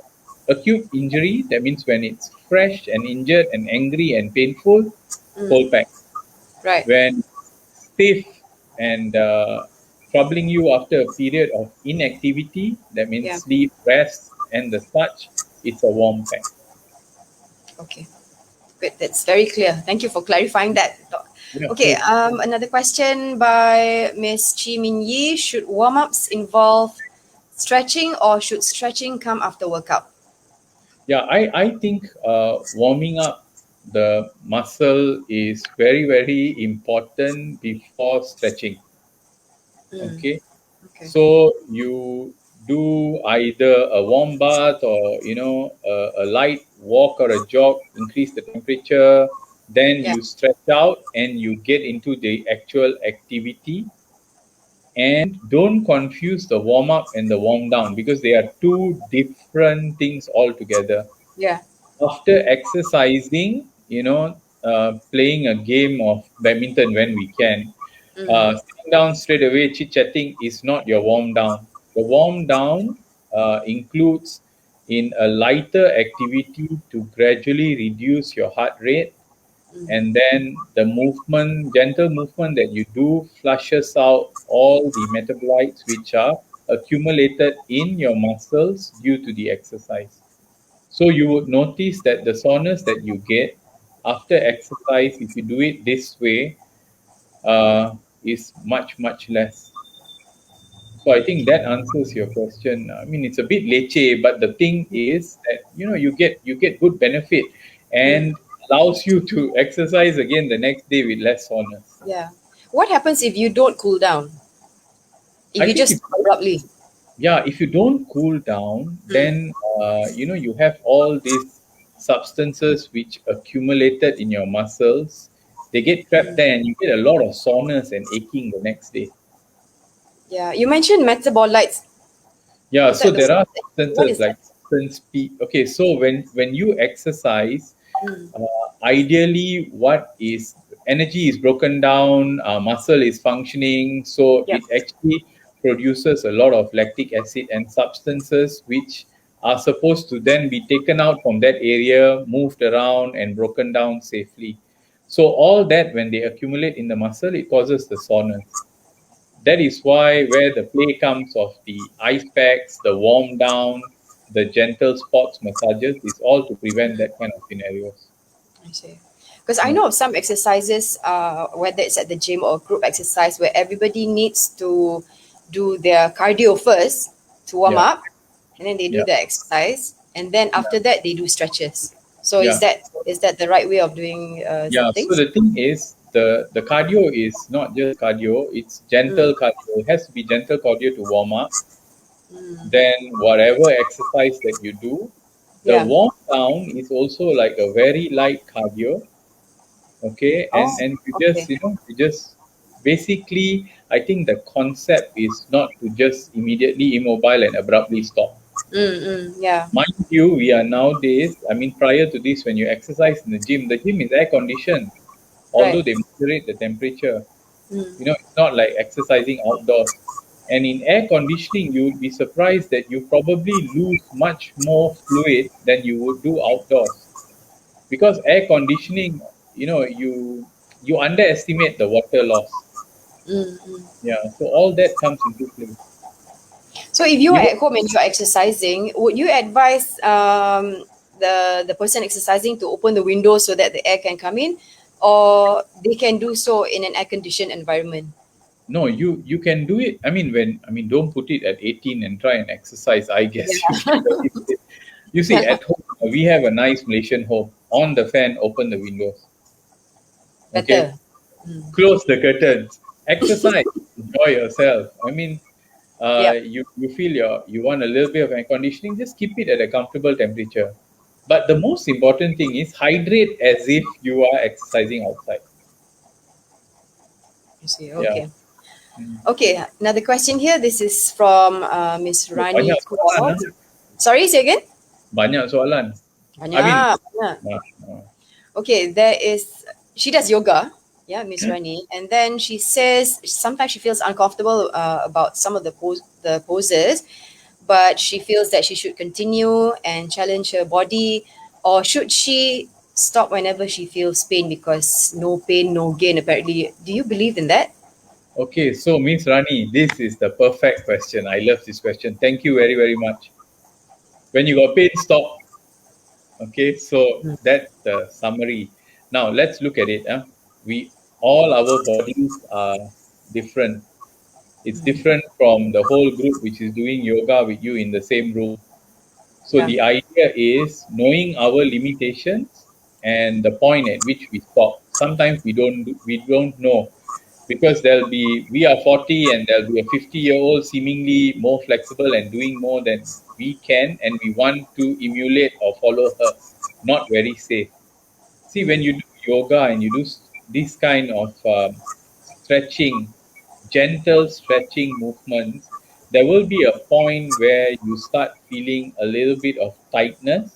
A: acute injury, that means when it's fresh and injured and angry and painful,
B: Mm.
A: cold pack.
B: Right.
A: When stiff and troubling you after a period of inactivity, that means
B: Yeah.
A: sleep, rest, and the such, it's a warm pack.
B: Okay. Good. That's very clear. Thank you for clarifying that.
A: Yeah,
B: Okay,
A: sure.
B: another question by Miss Chi Min Yi. Should warm-ups involve stretching or should stretching come after workout?
A: Yeah, I think warming up the muscle is very, very important before stretching.
B: Mm,
A: Okay.
B: okay.
A: So you do either a warm bath or, a light walk or a jog, increase the temperature, then
B: Yeah.
A: you stretch out and you get into the actual activity. And don't confuse the warm up and the warm down because they are two different things altogether.
B: Yeah.
A: After exercising, playing a game of badminton when we can,
B: Mm,
A: sitting down straight away, chit chatting is not your warm down. The warm down includes in a lighter activity to gradually reduce your heart rate,
B: mm,
A: and then the movement, gentle movement that you do flushes out all the metabolites which are accumulated in your muscles due to the exercise. So you would notice that the soreness that you get after exercise, if you do it this way, is much, much less. So I think that answers your question. I mean, it's a bit leche, but the thing is that you get good benefit
B: mm,
A: and allows you to exercise again the next day with less soreness.
B: yeah. What happens if you don't cool down? If
A: I
B: you
A: think
B: just
A: if
B: stop abruptly?
A: if you don't cool down,
B: Mm,
A: then you have all these substances which accumulated in your muscles. They get trapped there, and you get a lot of soreness and aching the next day.
B: yeah. You mentioned metabolites.
A: Yeah,
B: Was
A: so
B: that the
A: there are
B: what
A: substances
B: is that?
A: like substance P. Okay, so when you exercise,
B: Mm,
A: ideally, what is energy is broken down, muscle is functioning, so
B: yeah.
A: it actually produces a lot of lactic acid and substances which are supposed to then be taken out from that area, moved around, and broken down safely. So all that when they accumulate in the muscle, it causes the soreness. That is why where the play comes of the ice packs, the warm down, the gentle spots massages is all to prevent that kind of scenarios.
B: I see. Because I
A: Yeah.
B: know of some exercises, whether it's at the gym or group exercise, where everybody needs to do their cardio first to warm
A: Yeah.
B: up, and then they do
A: Yeah.
B: the exercise, and then
A: Yeah.
B: after that they do stretches. So is
A: Yeah.
B: that the right way of doing some
A: Yeah. So
B: things?
A: the thing is the cardio is not just cardio, it's
B: Mm,
A: gentle cardio. It has to be gentle cardio to warm up.
B: mm,
A: Then whatever exercise that you do, the
B: yeah.
A: warm down is also like a very light cardio. Okay, and
B: Oh,
A: and you just
B: okay.
A: you just basically, I think the concept is not to just immediately immobile and abruptly stop.
B: Yeah.
A: Mind you, we are nowadays, I mean, prior to this, when you exercise in the gym is air conditioned, although
B: Right.
A: they moderate the temperature.
B: Mm,
A: It's not like exercising outdoors. And in air conditioning, you would be surprised that you probably lose much more fluid than you would do outdoors, because air conditioning, you underestimate the water loss.
B: mm.
A: Yeah, so all that comes into play.
B: So if you're
A: Even
B: at home and you're exercising, would you advise the person exercising to open the window so that the air can come in, or they can do so in an air conditioned environment?
A: no, you can do it. I mean, don't put it at 18 and try and exercise. I
B: Yeah.
A: guess you'll get very fit. You see, at home we have a nice Malaysian home. On the fan, open the windows. Okay,
B: Better. Mm.
A: close the curtains. Exercise, enjoy yourself. I mean,
B: Yep.
A: you feel you want a little bit of air conditioning, just keep it at a comfortable temperature. But the most important thing is hydrate as if you are exercising outside.
B: I see.
A: Yeah.
B: Okay.
A: Mm.
B: Okay. Another question here. This is from Miss
A: Oh,
B: Rani
A: banyak soalan,
B: Kaur.
A: ah.
B: Sorry, say again.
A: Banyak soalan. I mean,
B: Banyak. Banyak.
A: uh, uh,
B: Okay, there is. She does yoga. Yeah, Miss Rani, and then she says sometimes she feels uncomfortable about some of the poses, but she feels that she should continue and challenge her body, or should she stop whenever she feels pain because no pain, no gain? Apparently, do you believe in that?
A: okay, so Miss Rani, this is the perfect question. I love this question. Thank you very, very much. When you got pain, stop. Okay, so that's the summary. Now let's look at it. We all our bodies are different. It's different from the whole group which is doing yoga with you in the same room. So
B: Yeah.
A: the idea is knowing our limitations and the point at which we stop. Sometimes we don't know, because we are 40 and there'll be a 50-year-old seemingly more flexible and doing more than we can, and we want to emulate or follow her. Not very safe. See, when you do yoga and you do this kind of stretching, gentle stretching movements, there will be a point where you start feeling a little bit of tightness.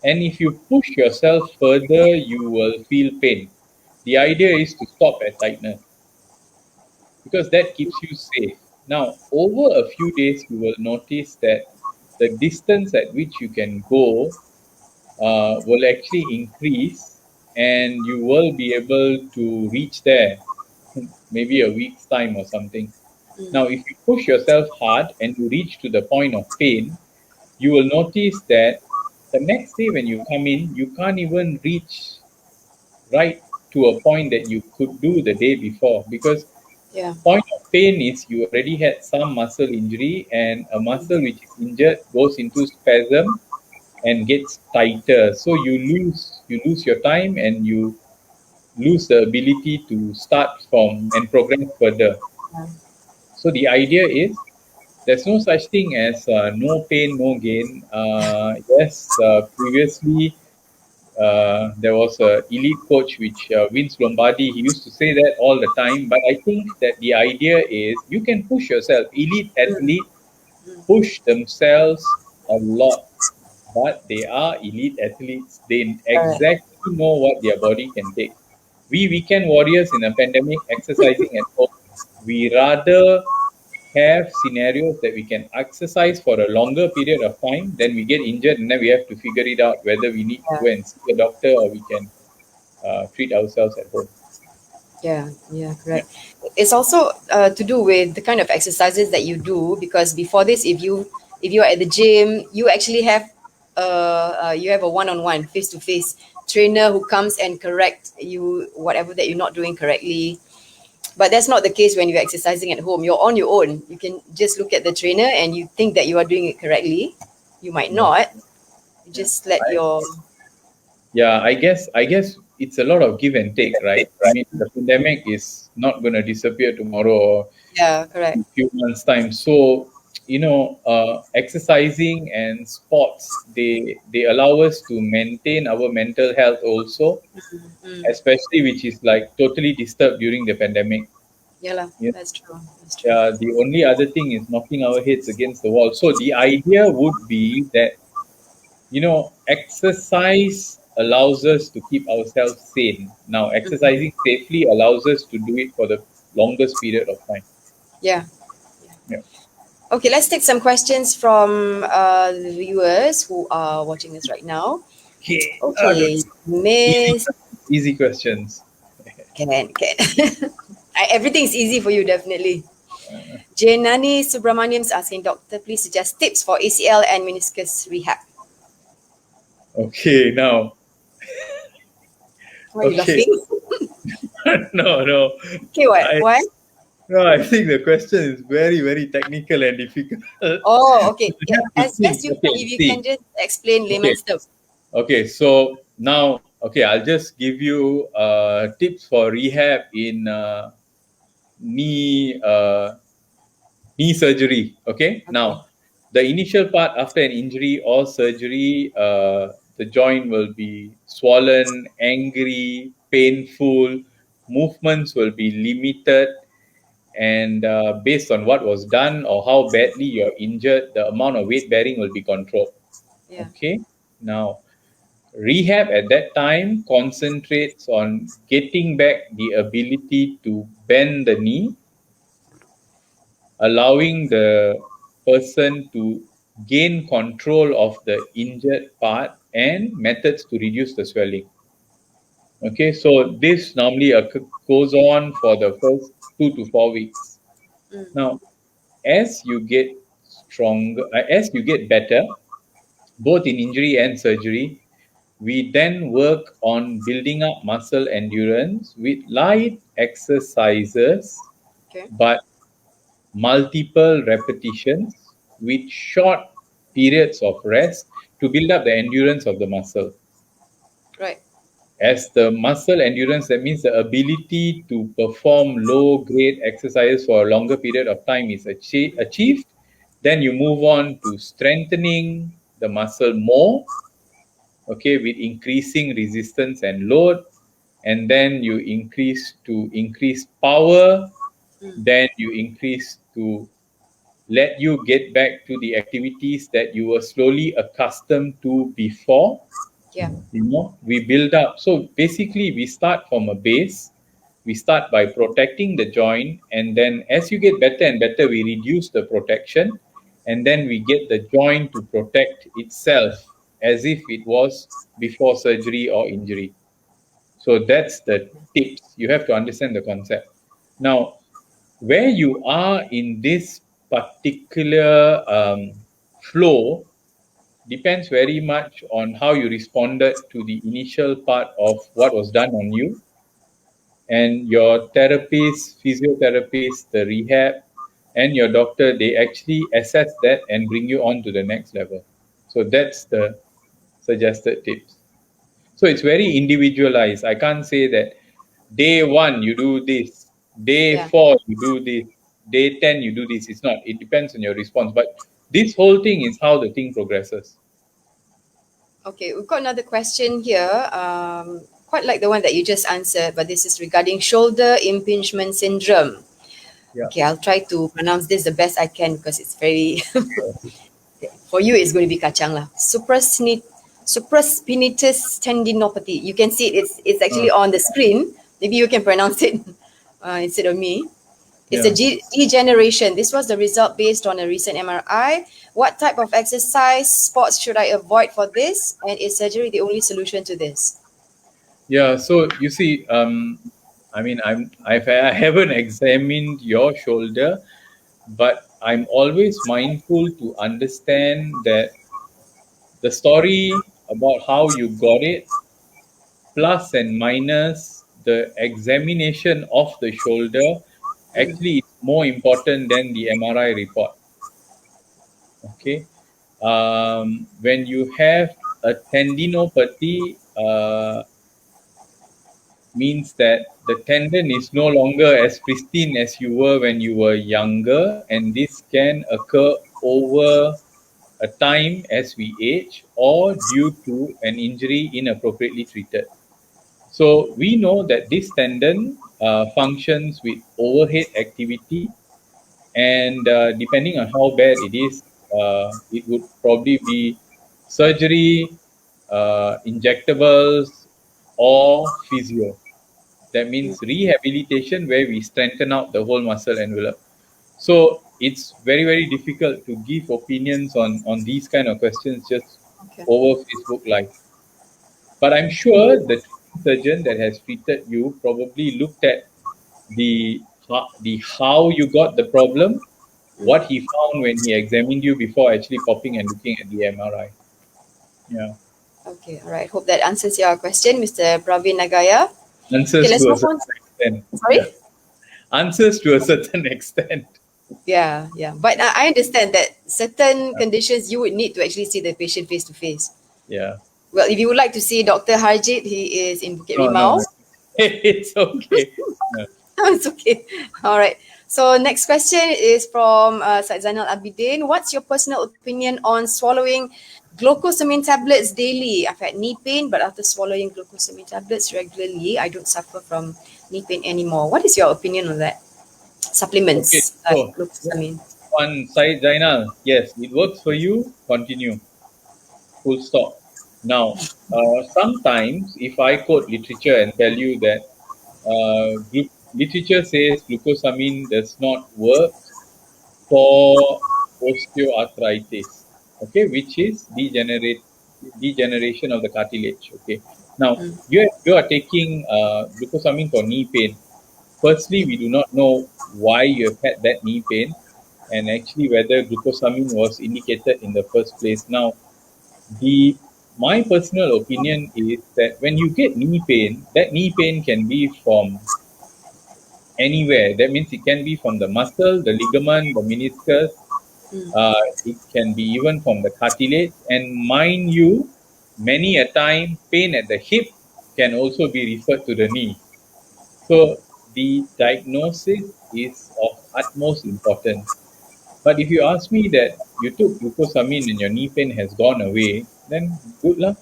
A: And if you push yourself further, you will feel pain. The idea is to stop at tightness, because that keeps you safe. Now, over a few days, you will notice that the distance at which you can go will actually increase, and you will be able to reach there maybe a week's time or something. Now, if you push yourself hard and you reach to the point of pain, you will notice that the next day when you come in, you can't even reach right to a point that you could do the day before, because
B: Yeah.
A: point of pain is you already had some muscle injury, and a muscle which is injured goes into spasm and gets tighter. So you lose your time, and you lose the ability to start from and progress further.
B: Yeah.
A: So the idea is there's no such thing as no pain, no gain. Yes, previously there was a elite coach, which Vince Lombardi. He used to say that all the time. But I think that the idea is you can push yourself. Elite athletes push themselves a lot, but they are elite athletes. They
B: Correct.
A: exactly know what their body can take. We weekend warriors in a pandemic exercising at home, we rather have scenarios that we can exercise for a longer period of time, then we get injured, and then we have to figure it out whether we need to
B: Yeah.
A: go and see a doctor or we can treat ourselves at home.
B: Yeah, yeah,
A: Yeah.
B: correct. It's also to do with the kind of exercises that you do, because before this, if you're at the gym, you actually have you have a one-on-one, face-to-face trainer who comes and correct you whatever that you're not doing correctly. But that's not the case when you're exercising at home. You're on your own. You can just look at the trainer and you think that you are doing it correctly. You might
A: Yeah.
B: not. You
A: Yeah.
B: just let
A: I,
B: your
A: yeah, I guess it's a lot of give and take, right? I mean, the pandemic is not going to disappear tomorrow or
B: yeah, correct.
A: in a few months' time. So, exercising and sports, they allow us to maintain our mental health also,
B: Mm.
A: especially which is like totally disturbed during the pandemic.
B: Yeah, lah.
A: Yeah.
B: That's true. That's true.
A: Yeah, the only other thing is knocking our heads against the wall. So the idea would be that, exercise allows us to keep ourselves sane. Now, exercising safely allows us to do it for the longest period of time.
B: Yeah.
A: Yeah.
B: Okay, let's take some questions from the viewers who are watching us right now.
A: Okay.
B: Okay,
A: Easy,
B: Miss
A: easy questions.
B: can. Everything is easy for you, definitely. Janani Subramaniam's asking, Doctor, please suggest tips for ACL and meniscus rehab.
A: Okay, now,
B: Why are you
A: okay,
B: laughing?
A: no, no,
B: Okay, what?
A: I
B: Why?
A: no, I think the question is very, very technical and difficult.
B: Oh, okay.
A: You
B: Yeah,
A: have to
B: as
A: think.
B: best you can,
A: Okay,
B: if you can
A: see.
B: just explain
A: Okay,
B: layman's terms.
A: okay. So now, okay, I'll just give you tips for rehab in knee knee surgery. Okay,
B: Okay.
A: now the initial part after an injury or surgery, the joint will be swollen, angry, painful. Movements will be limited, and based on what was done or how badly you're injured, the amount of weight bearing will be controlled.
B: Yeah.
A: Okay, now rehab at that time concentrates on getting back the ability to bend the knee, allowing the person to gain control of the injured part, and methods to reduce the swelling. Okay, so this normally goes on for the first 2 to 4 weeks.
B: Mm.
A: Now, as you get stronger, as you get better, both in injury and surgery, We then work on building up muscle endurance with light exercises,
B: Okay.
A: but multiple repetitions with short periods of rest to build up the endurance of the muscle.
B: Right.
A: As the muscle endurance, that means the ability to perform low grade exercises for a longer period of time is achieved. Then you move on to strengthening the muscle more, okay, with increasing resistance and load. And then you increase power,
B: Mm.
A: then you increase to let you get back to the activities that you were slowly accustomed to before.
B: Yeah.
A: We build up. So basically we start from a base. We start by protecting the joint, and then as you get better and better, we reduce the protection, and then we get the joint to protect itself as if it was before surgery or injury. So that's the tips. You have to understand the concept. Now, where you are in this particular flow depends very much on how you responded to the initial part of what was done on you, and your therapist, physiotherapist, the rehab, and your doctor, they actually assess that and bring you on to the next level. So that's the suggested tips. So it's very individualized. I can't say that day one you do this, day
B: Yeah.
A: four you do this, day 10 you do this. It's not. It depends on your response. But this whole thing is how the thing progresses.
B: Okay, we've got another question here. Quite like the one that you just answered, but this is regarding shoulder impingement syndrome.
A: Yeah.
B: Okay, I'll try to pronounce this the best I can because it's very for you it's going to be kacang lah. Supraspinatus tendinopathy. You can see it's
A: Uh,
B: actually on the screen. Maybe you can pronounce it instead of me. It's a
A: yeah.
B: degeneration. This was the result based on a recent MRI. What type of exercise, sports should I avoid for this? And is surgery the only solution to this?
A: Yeah. So you see, I mean, I haven't examined your shoulder, but I'm always mindful to understand that the story about how you got it, plus and minus the examination of the shoulder,
B: Mm.
A: actually is more important than the MRI report. Okay. When you have a tendinopathy, means that the tendon is no longer as pristine as you were when you were younger, and this can occur over a time as we age or due to an injury inappropriately treated. So we know that this tendon functions with overhead activity, and depending on how bad it is, it would probably be surgery, injectables, or physio. That
B: Mm.
A: means rehabilitation, where we strengthen out the whole muscle envelope. So it's very, very difficult to give opinions on these kind of questions just
B: Okay.
A: over Facebook Live. But I'm sure the surgeon that has treated you probably looked at the how you got the problem,
B: Mm.
A: what he found when he examined you before actually popping and looking at the MRI. Yeah,
B: Okay, all right. Hope that answers your question, Mr. Pravin Nagaya. Okay,
A: answers
B: let's
A: to a
B: move on.
A: certain extent.
B: Sorry?
A: Yeah, answers to a certain extent.
B: Yeah, yeah. But I understand that certain conditions you would need to actually see the patient face to face.
A: Yeah.
B: Well, if you would like to see Dr. Harjit, he is in Bukit
A: No, no,
B: Rimau.
A: no. It's okay. Yeah.
B: It's okay. All right. So next question is from Said Zainal Abidin. What's your personal opinion on swallowing glucosamine tablets daily? I've had knee pain, but after swallowing glucosamine tablets regularly, I don't suffer from knee pain anymore. What is your opinion on that?
A: Okay.
B: Supplements like
A: So
B: glucosamine.
A: one side, Zainal, yes, it works for you. Continue. Full stop. Now, sometimes if I quote literature and tell you that literature says glucosamine does not work for osteoarthritis, okay, which is degeneration of the cartilage. Okay. Now,
B: Mm,
A: you are taking glucosamine for knee pain. Firstly, we do not know why you have had that knee pain, and actually whether glucosamine was indicated in the first place. Now, the my personal opinion is that when you get knee pain, that knee pain can be from anywhere. That means it can be from the muscle, the ligament, the meniscus. It can be even from the cartilage. And mind you, many a time, pain at the hip can also be referred to the knee. So the diagnosis is of utmost importance. But if you ask me that you took glucosamine and your knee pain has gone away, then good luck.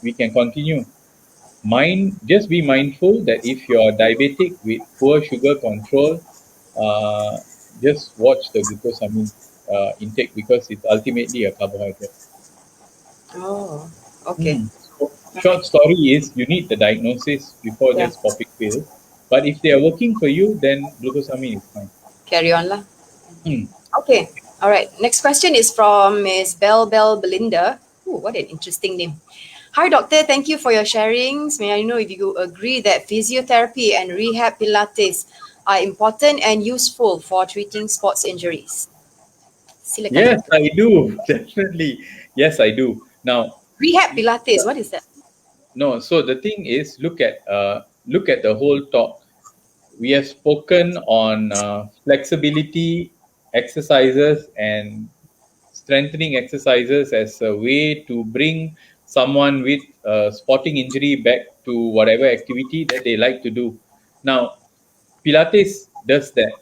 A: We can continue. Just be mindful that if you're diabetic with poor sugar control, uh, just watch the glucosamine intake because it's ultimately a carbohydrate.
B: Oh, okay.
A: So
B: All
A: short
B: right.
A: story is you need the diagnosis before
B: Yeah.
A: just popping pills. But if they are working for you, then glucosamine is fine.
B: Carry on lah.
A: Hmm.
B: Okay. All right. Next question is from Miss Bell Belinda. Ooh, what an interesting name. Hi, doctor. Thank you for your sharings. May I know if you agree that physiotherapy and rehab Pilates are important and useful for treating sports injuries? Silakan,
A: Yes,
B: doctor.
A: I do. Definitely. Yes, I do. Now,
B: Rehab Pilates. What is that?
A: no, so the thing is, look at the whole talk. We have spoken on flexibility exercises and strengthening exercises as a way to bring someone with a sporting injury back to whatever activity that they like to do. Now, Pilates does that.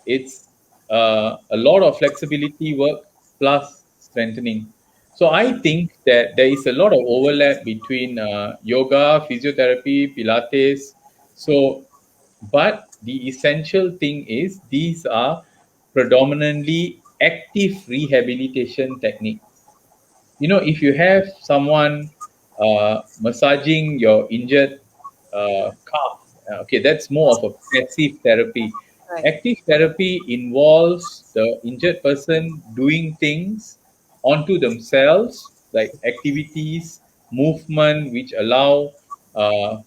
A: It's a lot of flexibility work plus strengthening. So I think that there is a lot of overlap between yoga, physiotherapy, Pilates. So, but the essential thing is these are predominantly active rehabilitation techniques. If you have someone massaging your injured calf, okay, that's more of a passive therapy.
B: Right.
A: Active therapy involves the injured person doing things onto themselves, like activities, movement, which allow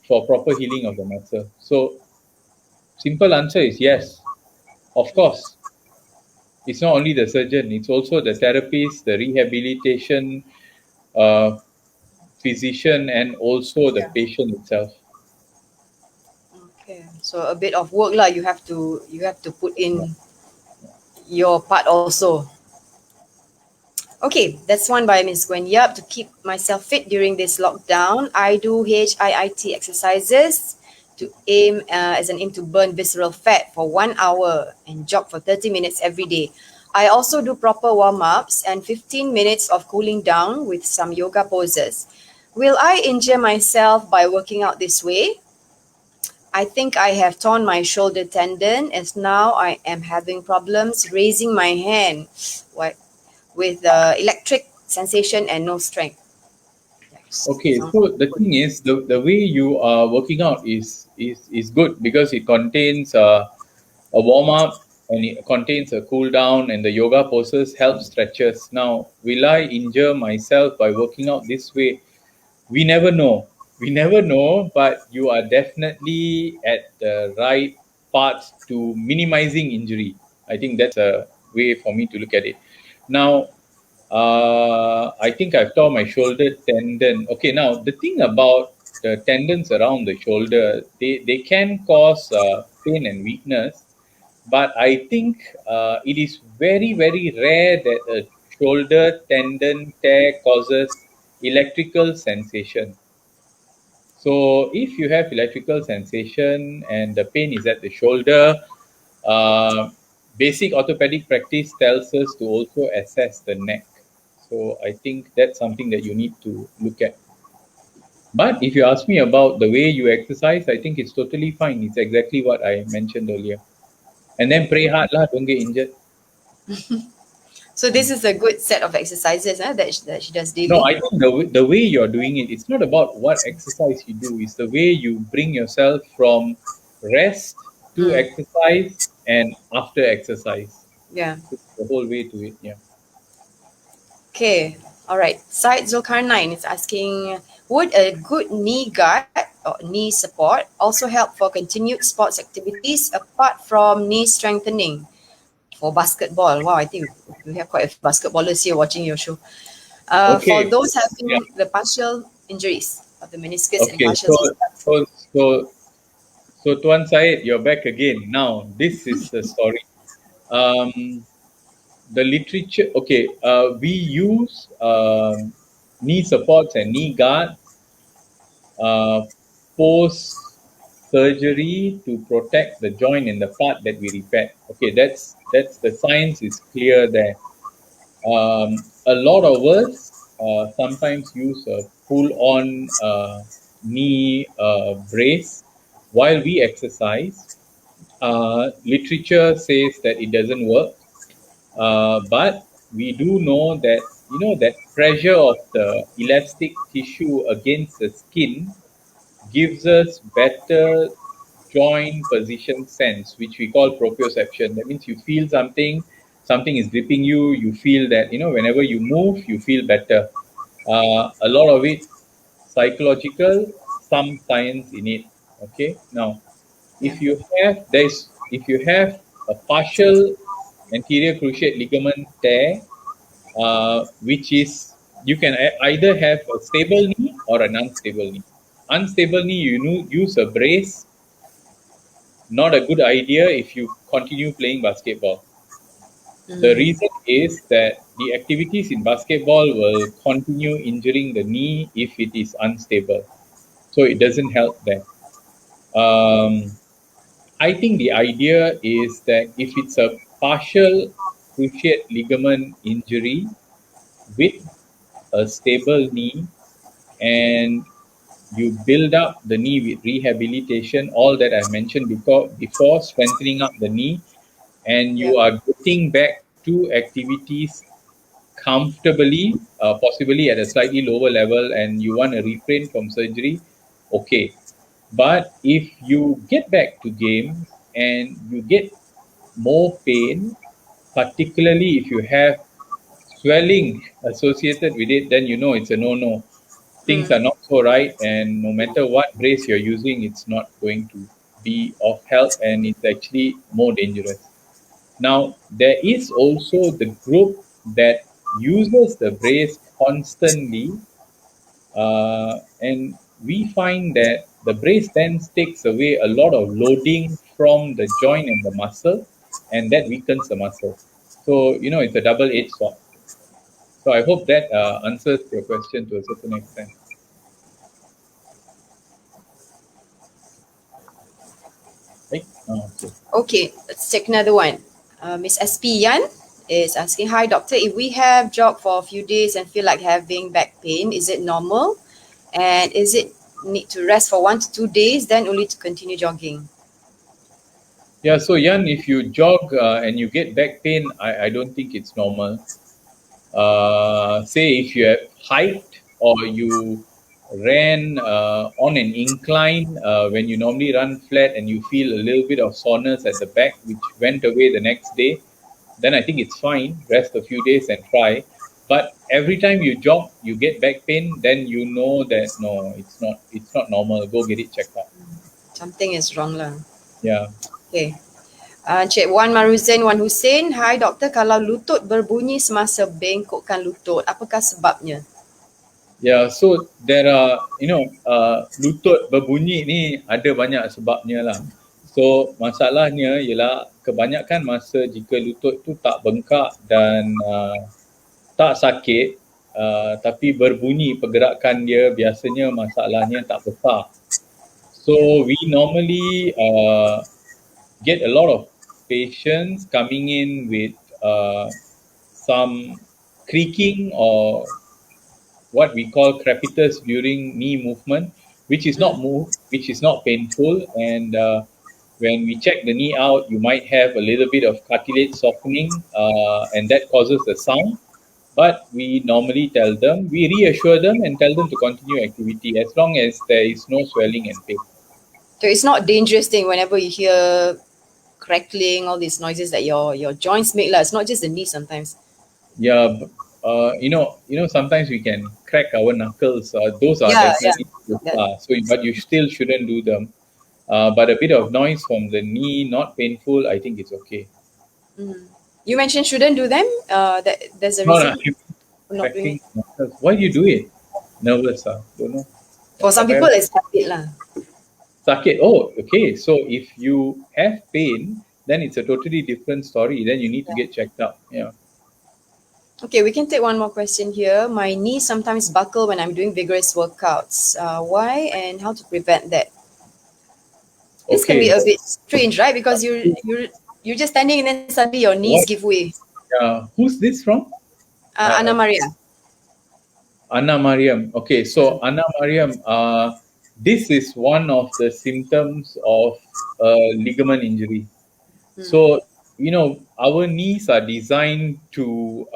A: for proper healing of the muscle. So, simple answer is yes, of course. It's not only the surgeon; it's also the therapist, the rehabilitation uh, physician, and also the
B: Yeah.
A: patient itself.
B: Okay. So a bit of work lah. You have to put
A: Yeah.
B: in your part also. Okay, that's one by Miss Gwen Yap. To keep myself fit during this lockdown, I do HIIT exercises to aim to burn visceral fat for 1 hour and jog for 30 minutes every day. I also do proper warm-ups and 15 minutes of cooling down with some yoga poses. Will I injure myself by working out this way? I think I have torn my shoulder tendon as now I am having problems raising my hand. What with electric sensation and no strength. Yes.
A: Okay, so the thing is, the way you are working out is good because it contains a warm up and it contains a cool down, and the yoga poses help stretches. Now, will I injure myself by working out this way? We never know. We never know, but you are definitely at the right path to minimizing injury. I think that's a way for me to look at it. Now, I think I've torn my shoulder tendon. Okay, now the thing about the tendons around the shoulder, they can cause pain and weakness, but I think it is very, very rare that a shoulder tendon tear causes electrical sensation. So if you have electrical sensation and the pain is at the shoulder, uh, basic orthopedic practice tells us to also assess the neck. So I think that's something that you need to look at. But if you ask me about the way you exercise, I think it's totally fine. It's exactly what I mentioned earlier. And then pray hard lah, don't get injured.
B: So this is a good set of exercises that she does
A: No,
B: daily.
A: I think the way you're doing it, it's not about what exercise you do. It's the way you bring yourself from rest to
B: Mm,
A: exercise and after exercise.
B: yeah.
A: It's the whole way to it. Yeah.
B: Okay. All right. Side Zulkarnain is asking, would a good knee guard or knee support also help for continued sports activities apart from knee strengthening for basketball? Wow, I think we have quite a few basketballers here watching your show. For
A: Okay.
B: those
A: Yeah.
B: having the partial injuries of the meniscus and
A: Okay.
B: partial system.
A: So Tuan Syed, you're back again. Now, this is the story. Um, the literature. Okay. We use knee supports and knee guards uh, post surgery to protect the joint and the part that we repair. Okay, that's the science is clear there. A lot of us sometimes use a pull-on knee brace while we exercise. Literature says that it doesn't work, but we do know that that pressure of the elastic tissue against the skin gives us better joint position sense, which we call proprioception. That means you feel something, something is gripping you. You feel that whenever you move, you feel better. A lot of it psychological, some science in it. Okay. Now,
B: Yeah.
A: if you have a partial anterior cruciate ligament tear, which is you can either have a stable knee or an unstable knee. Unstable knee, use a brace. Not a good idea if you continue playing basketball. The
B: Mm.
A: reason is that the activities in basketball will continue injuring the knee if it is unstable. So it doesn't help there. Um, I think the idea is that if it's a partial cruciate ligament injury with a stable knee, and you build up the knee with rehabilitation, all that I mentioned before strengthening up the knee, and
B: Yeah.
A: you are getting back to activities comfortably, possibly at a slightly lower level, and you want to refrain from surgery, okay. But if you get back to games and you get more pain, particularly if you have swelling associated with it, then it's a no-no. Things are
B: Mm.
A: not so right, and no matter what brace you're using, it's not going to be of help, and it's actually more dangerous. Now, there is also the group that uses the brace constantly, and we find that the brace then takes away a lot of loading from the joint and the muscle, and that weakens the muscle. So, it's a double-edged sword. So I hope that answers your question to a certain extent. Right? Okay.
B: Okay, let's take another one. Miss SP Yan is asking, hi doctor, if we have jogged for a few days and feel like having back pain, is it normal? And is it need to rest for 1 to 2 days, then only to continue jogging?
A: Yeah, so Jan, if you jog and you get back pain, I don't think it's normal. Say if you have hiked or you ran on an incline when you normally run flat and you feel a little bit of soreness at the back, which went away the next day, then I think it's fine. Rest a few days and try. But every time you jog, you get back pain, then you know that no, it's not normal. Go get it checked out.
B: Something is wrong lah.
A: Yeah.
B: Okay. Cik Wan Maruzen Wan Hussein, hi doktor, kalau lutut berbunyi semasa bengkokkan lutut, apakah sebabnya?
A: Yeah, so there are, lutut berbunyi ni ada banyak sebabnya lah. So masalahnya ialah kebanyakan masa jika lutut tu tak bengkak dan tak sakit, tapi berbunyi pergerakan dia, biasanya masalahnya tak besar. So we normally get a lot of patients coming in with some creaking or what we call crepitus during knee movement, which is not
B: Mm.
A: which is not painful. And when we check the knee out, you might have a little bit of cartilage softening, and that causes the sound. But we normally we reassure them and tell them to continue activity as long as there is no swelling and pain.
B: So it's not dangerous thing whenever you hear crackling, all these noises that your joints make lah. It's not just the knee sometimes.
A: Yeah, sometimes we can crack our knuckles. Those are
B: Yeah, yeah.
A: definitely
B: That,
A: so, but you still shouldn't do them. But a bit of noise from the knee, not painful, I think it's okay.
B: mm. You mentioned shouldn't do them. That there's a
A: No, no,
B: reason. Not doing
A: Packing
B: it.
A: muscles. Why do you do it? Nervous, don't know.
B: For some people, it's habit lah.
A: Sakit. Oh, okay. So if you have pain, then it's a totally different story. Then you need to get checked out. Yeah.
B: Okay, we can take one more question here. My knees sometimes buckle when I'm doing vigorous workouts. Why and how to prevent that? This can be
A: Okay.
B: a bit strange, right? Because you're just standing and then suddenly your knees
A: What?
B: give way.
A: Who's this from?
B: Anna
A: Uh,
B: Maria.
A: Anna Mariam. Okay, so Anna Mariam, this is one of the symptoms of ligament injury. So, our knees are designed to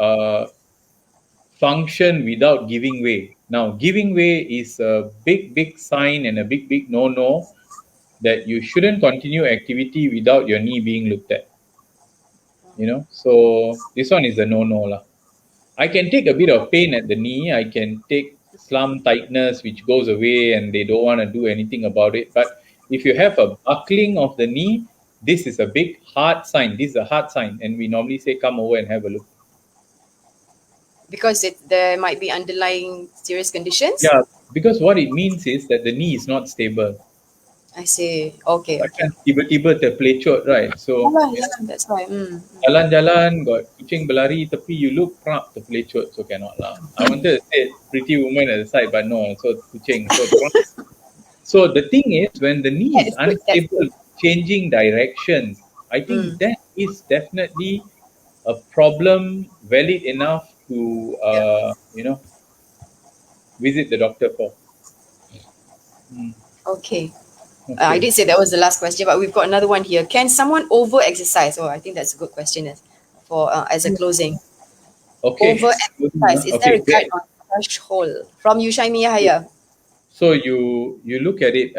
A: function without giving way. Now, giving way is a big, big sign and a big, big no-no that you shouldn't continue activity without your knee being looked at. So this one is a no-no lah. I can take a bit of pain at the knee. I can take slump tightness, which goes away, and they don't want to do anything about it. But if you have a buckling of the knee, this is a big hard sign. This is a hard sign, and we normally say, "Come over and have a look."
B: Because there might be underlying serious conditions.
A: Yeah, because what it means is that the knee is not stable.
B: I see. Okay.
A: Takkan tiba-tiba terpelecot, right? So
B: Yeah, that's why.
A: jalan-jalan got kucing berlari tepi, you look prap terpelecot, so cannot lah. I wanted to say pretty woman at the side, but no, so kucing. So the thing is, when the knee is unstable, changing directions, I think that is definitely a problem valid enough to visit the doctor for.
B: Okay. I did say that was the last question, but we've got another one here. Can someone over-exercise? Oh, I think that's a good question for as a closing.
A: Okay.
B: Over-exercise. Is there a guide on threshold? From Yushaimi Yahaya.
A: So you look at it,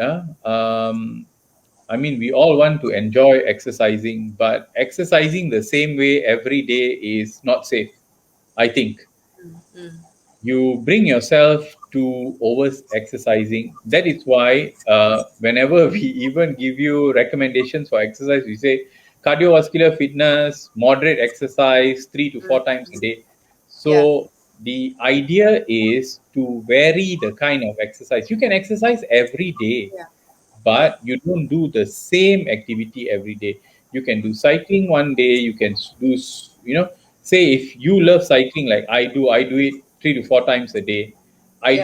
A: I mean, we all want to enjoy exercising, but exercising the same way every day is not safe, I think. You bring yourself to over exercising. That is why whenever we even give you recommendations for exercise, we say cardiovascular fitness, moderate exercise, 3 to 4 times a day. So the idea is to vary the kind of exercise. You can exercise every day, but you don't do the same activity every day. You can do cycling one day. You can do, say if you love cycling like I do it 3 to 4 times a day. I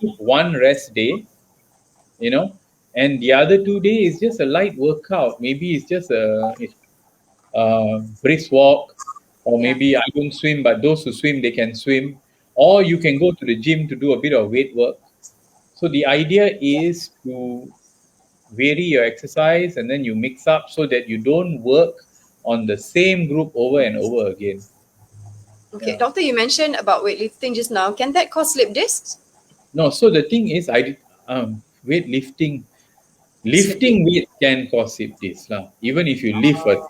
A: keep one rest day, and the other 2 days is just a light workout. Maybe it's just a brisk walk, or maybe I don't swim, but those who swim, they can swim. Or you can go to the gym to do a bit of weight work. So the idea is to vary your exercise and then you mix up so that you don't work on the same group over and over again.
B: Okay, Doctor, you mentioned about weightlifting just now. Can that cause slip discs?
A: No, so the thing is, weightlifting, lifting weight can cause slip disc. Even if you lift a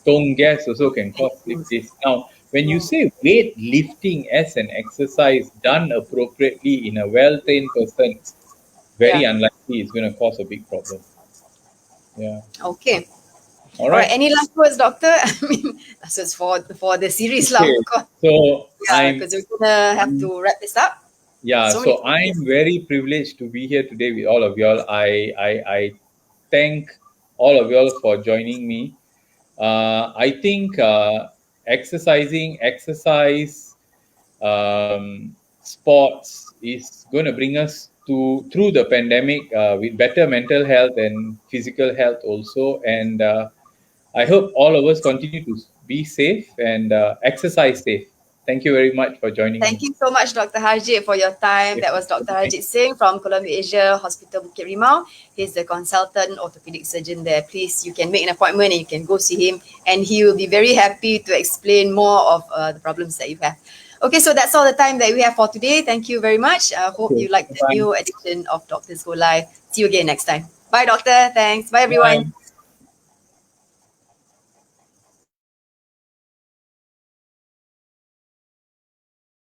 A: ton gas also can cause slip disc. Now, when you say weightlifting as an exercise done appropriately in a well-trained person, very unlikely it's going to cause a big problem. Yeah.
B: Okay.
A: All right.
B: Any last words, Doctor? I mean, that's just for the series,
A: okay.
B: of course.
A: So
B: because we're gonna have to wrap this up.
A: Yeah. So I'm very privileged to be here today with all of y'all. I thank all of y'all for joining me. I think exercise, sports is going to bring us through the pandemic with better mental health and physical health also. And I hope all of us continue to be safe and exercise safe. Thank you very much for joining me.
B: Thank you so much, Dr. Harjit, for your time. That was Dr. Harjit Singh from Columbia Asia Hospital Bukit Rimau. He's the consultant orthopedic surgeon there. Please, you can make an appointment and you can go see him, and he will be very happy to explain more of the problems that you have. Okay, so that's all the time that we have for today. Thank you very much. I hope you like the new edition of Doctors Go Live. See you again next time. Bye, Doctor. Thanks. Bye, everyone.
A: Bye.